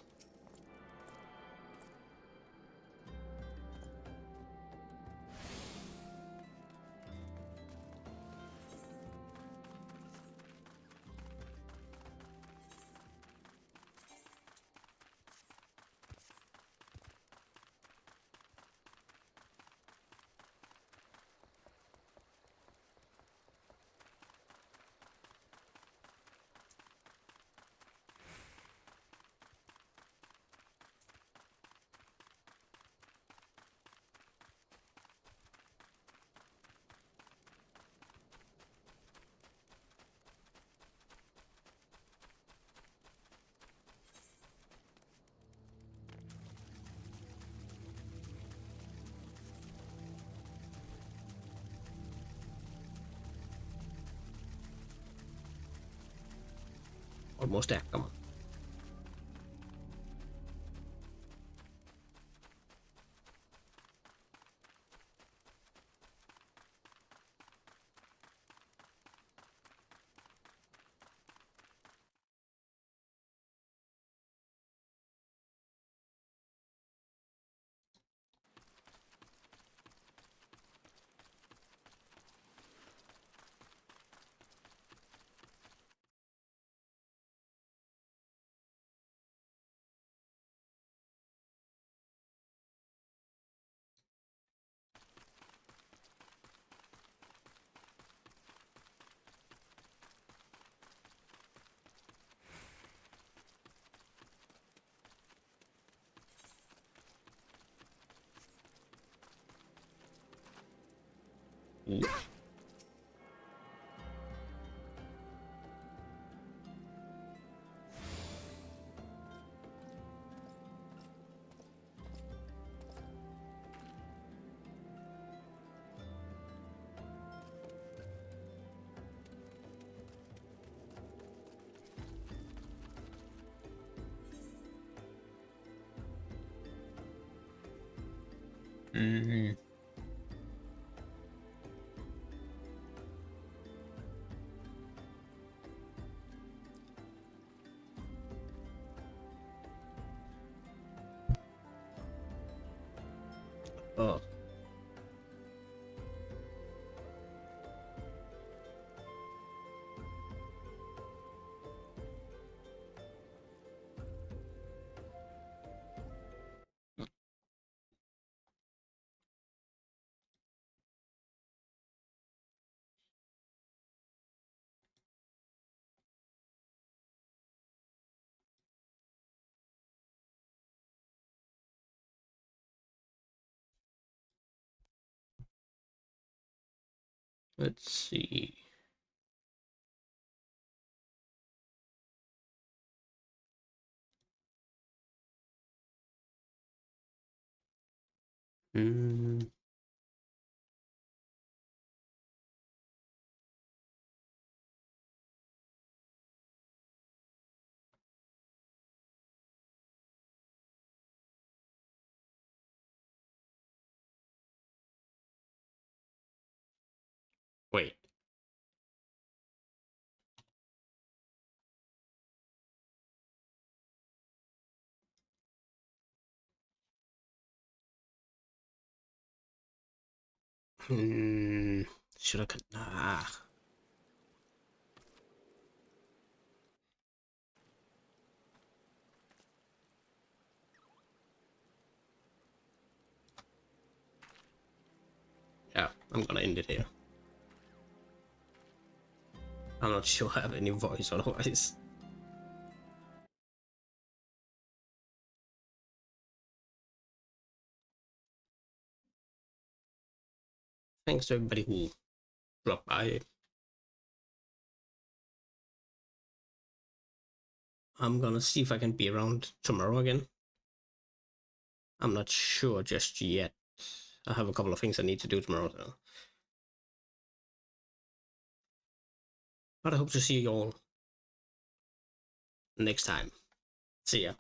Almost there, come on. Ooh. Mm. Oh. Let's see. Hmm. Wait. Hmm. Should I cut? Ah. Yeah, I'm gonna end it here. I'm not sure I have any voice otherwise. Thanks to everybody who dropped by. I'm gonna see if I can be around tomorrow again. I'm not sure just yet. I have a couple of things I need to do tomorrow, though. But I hope to see you all next time. See ya.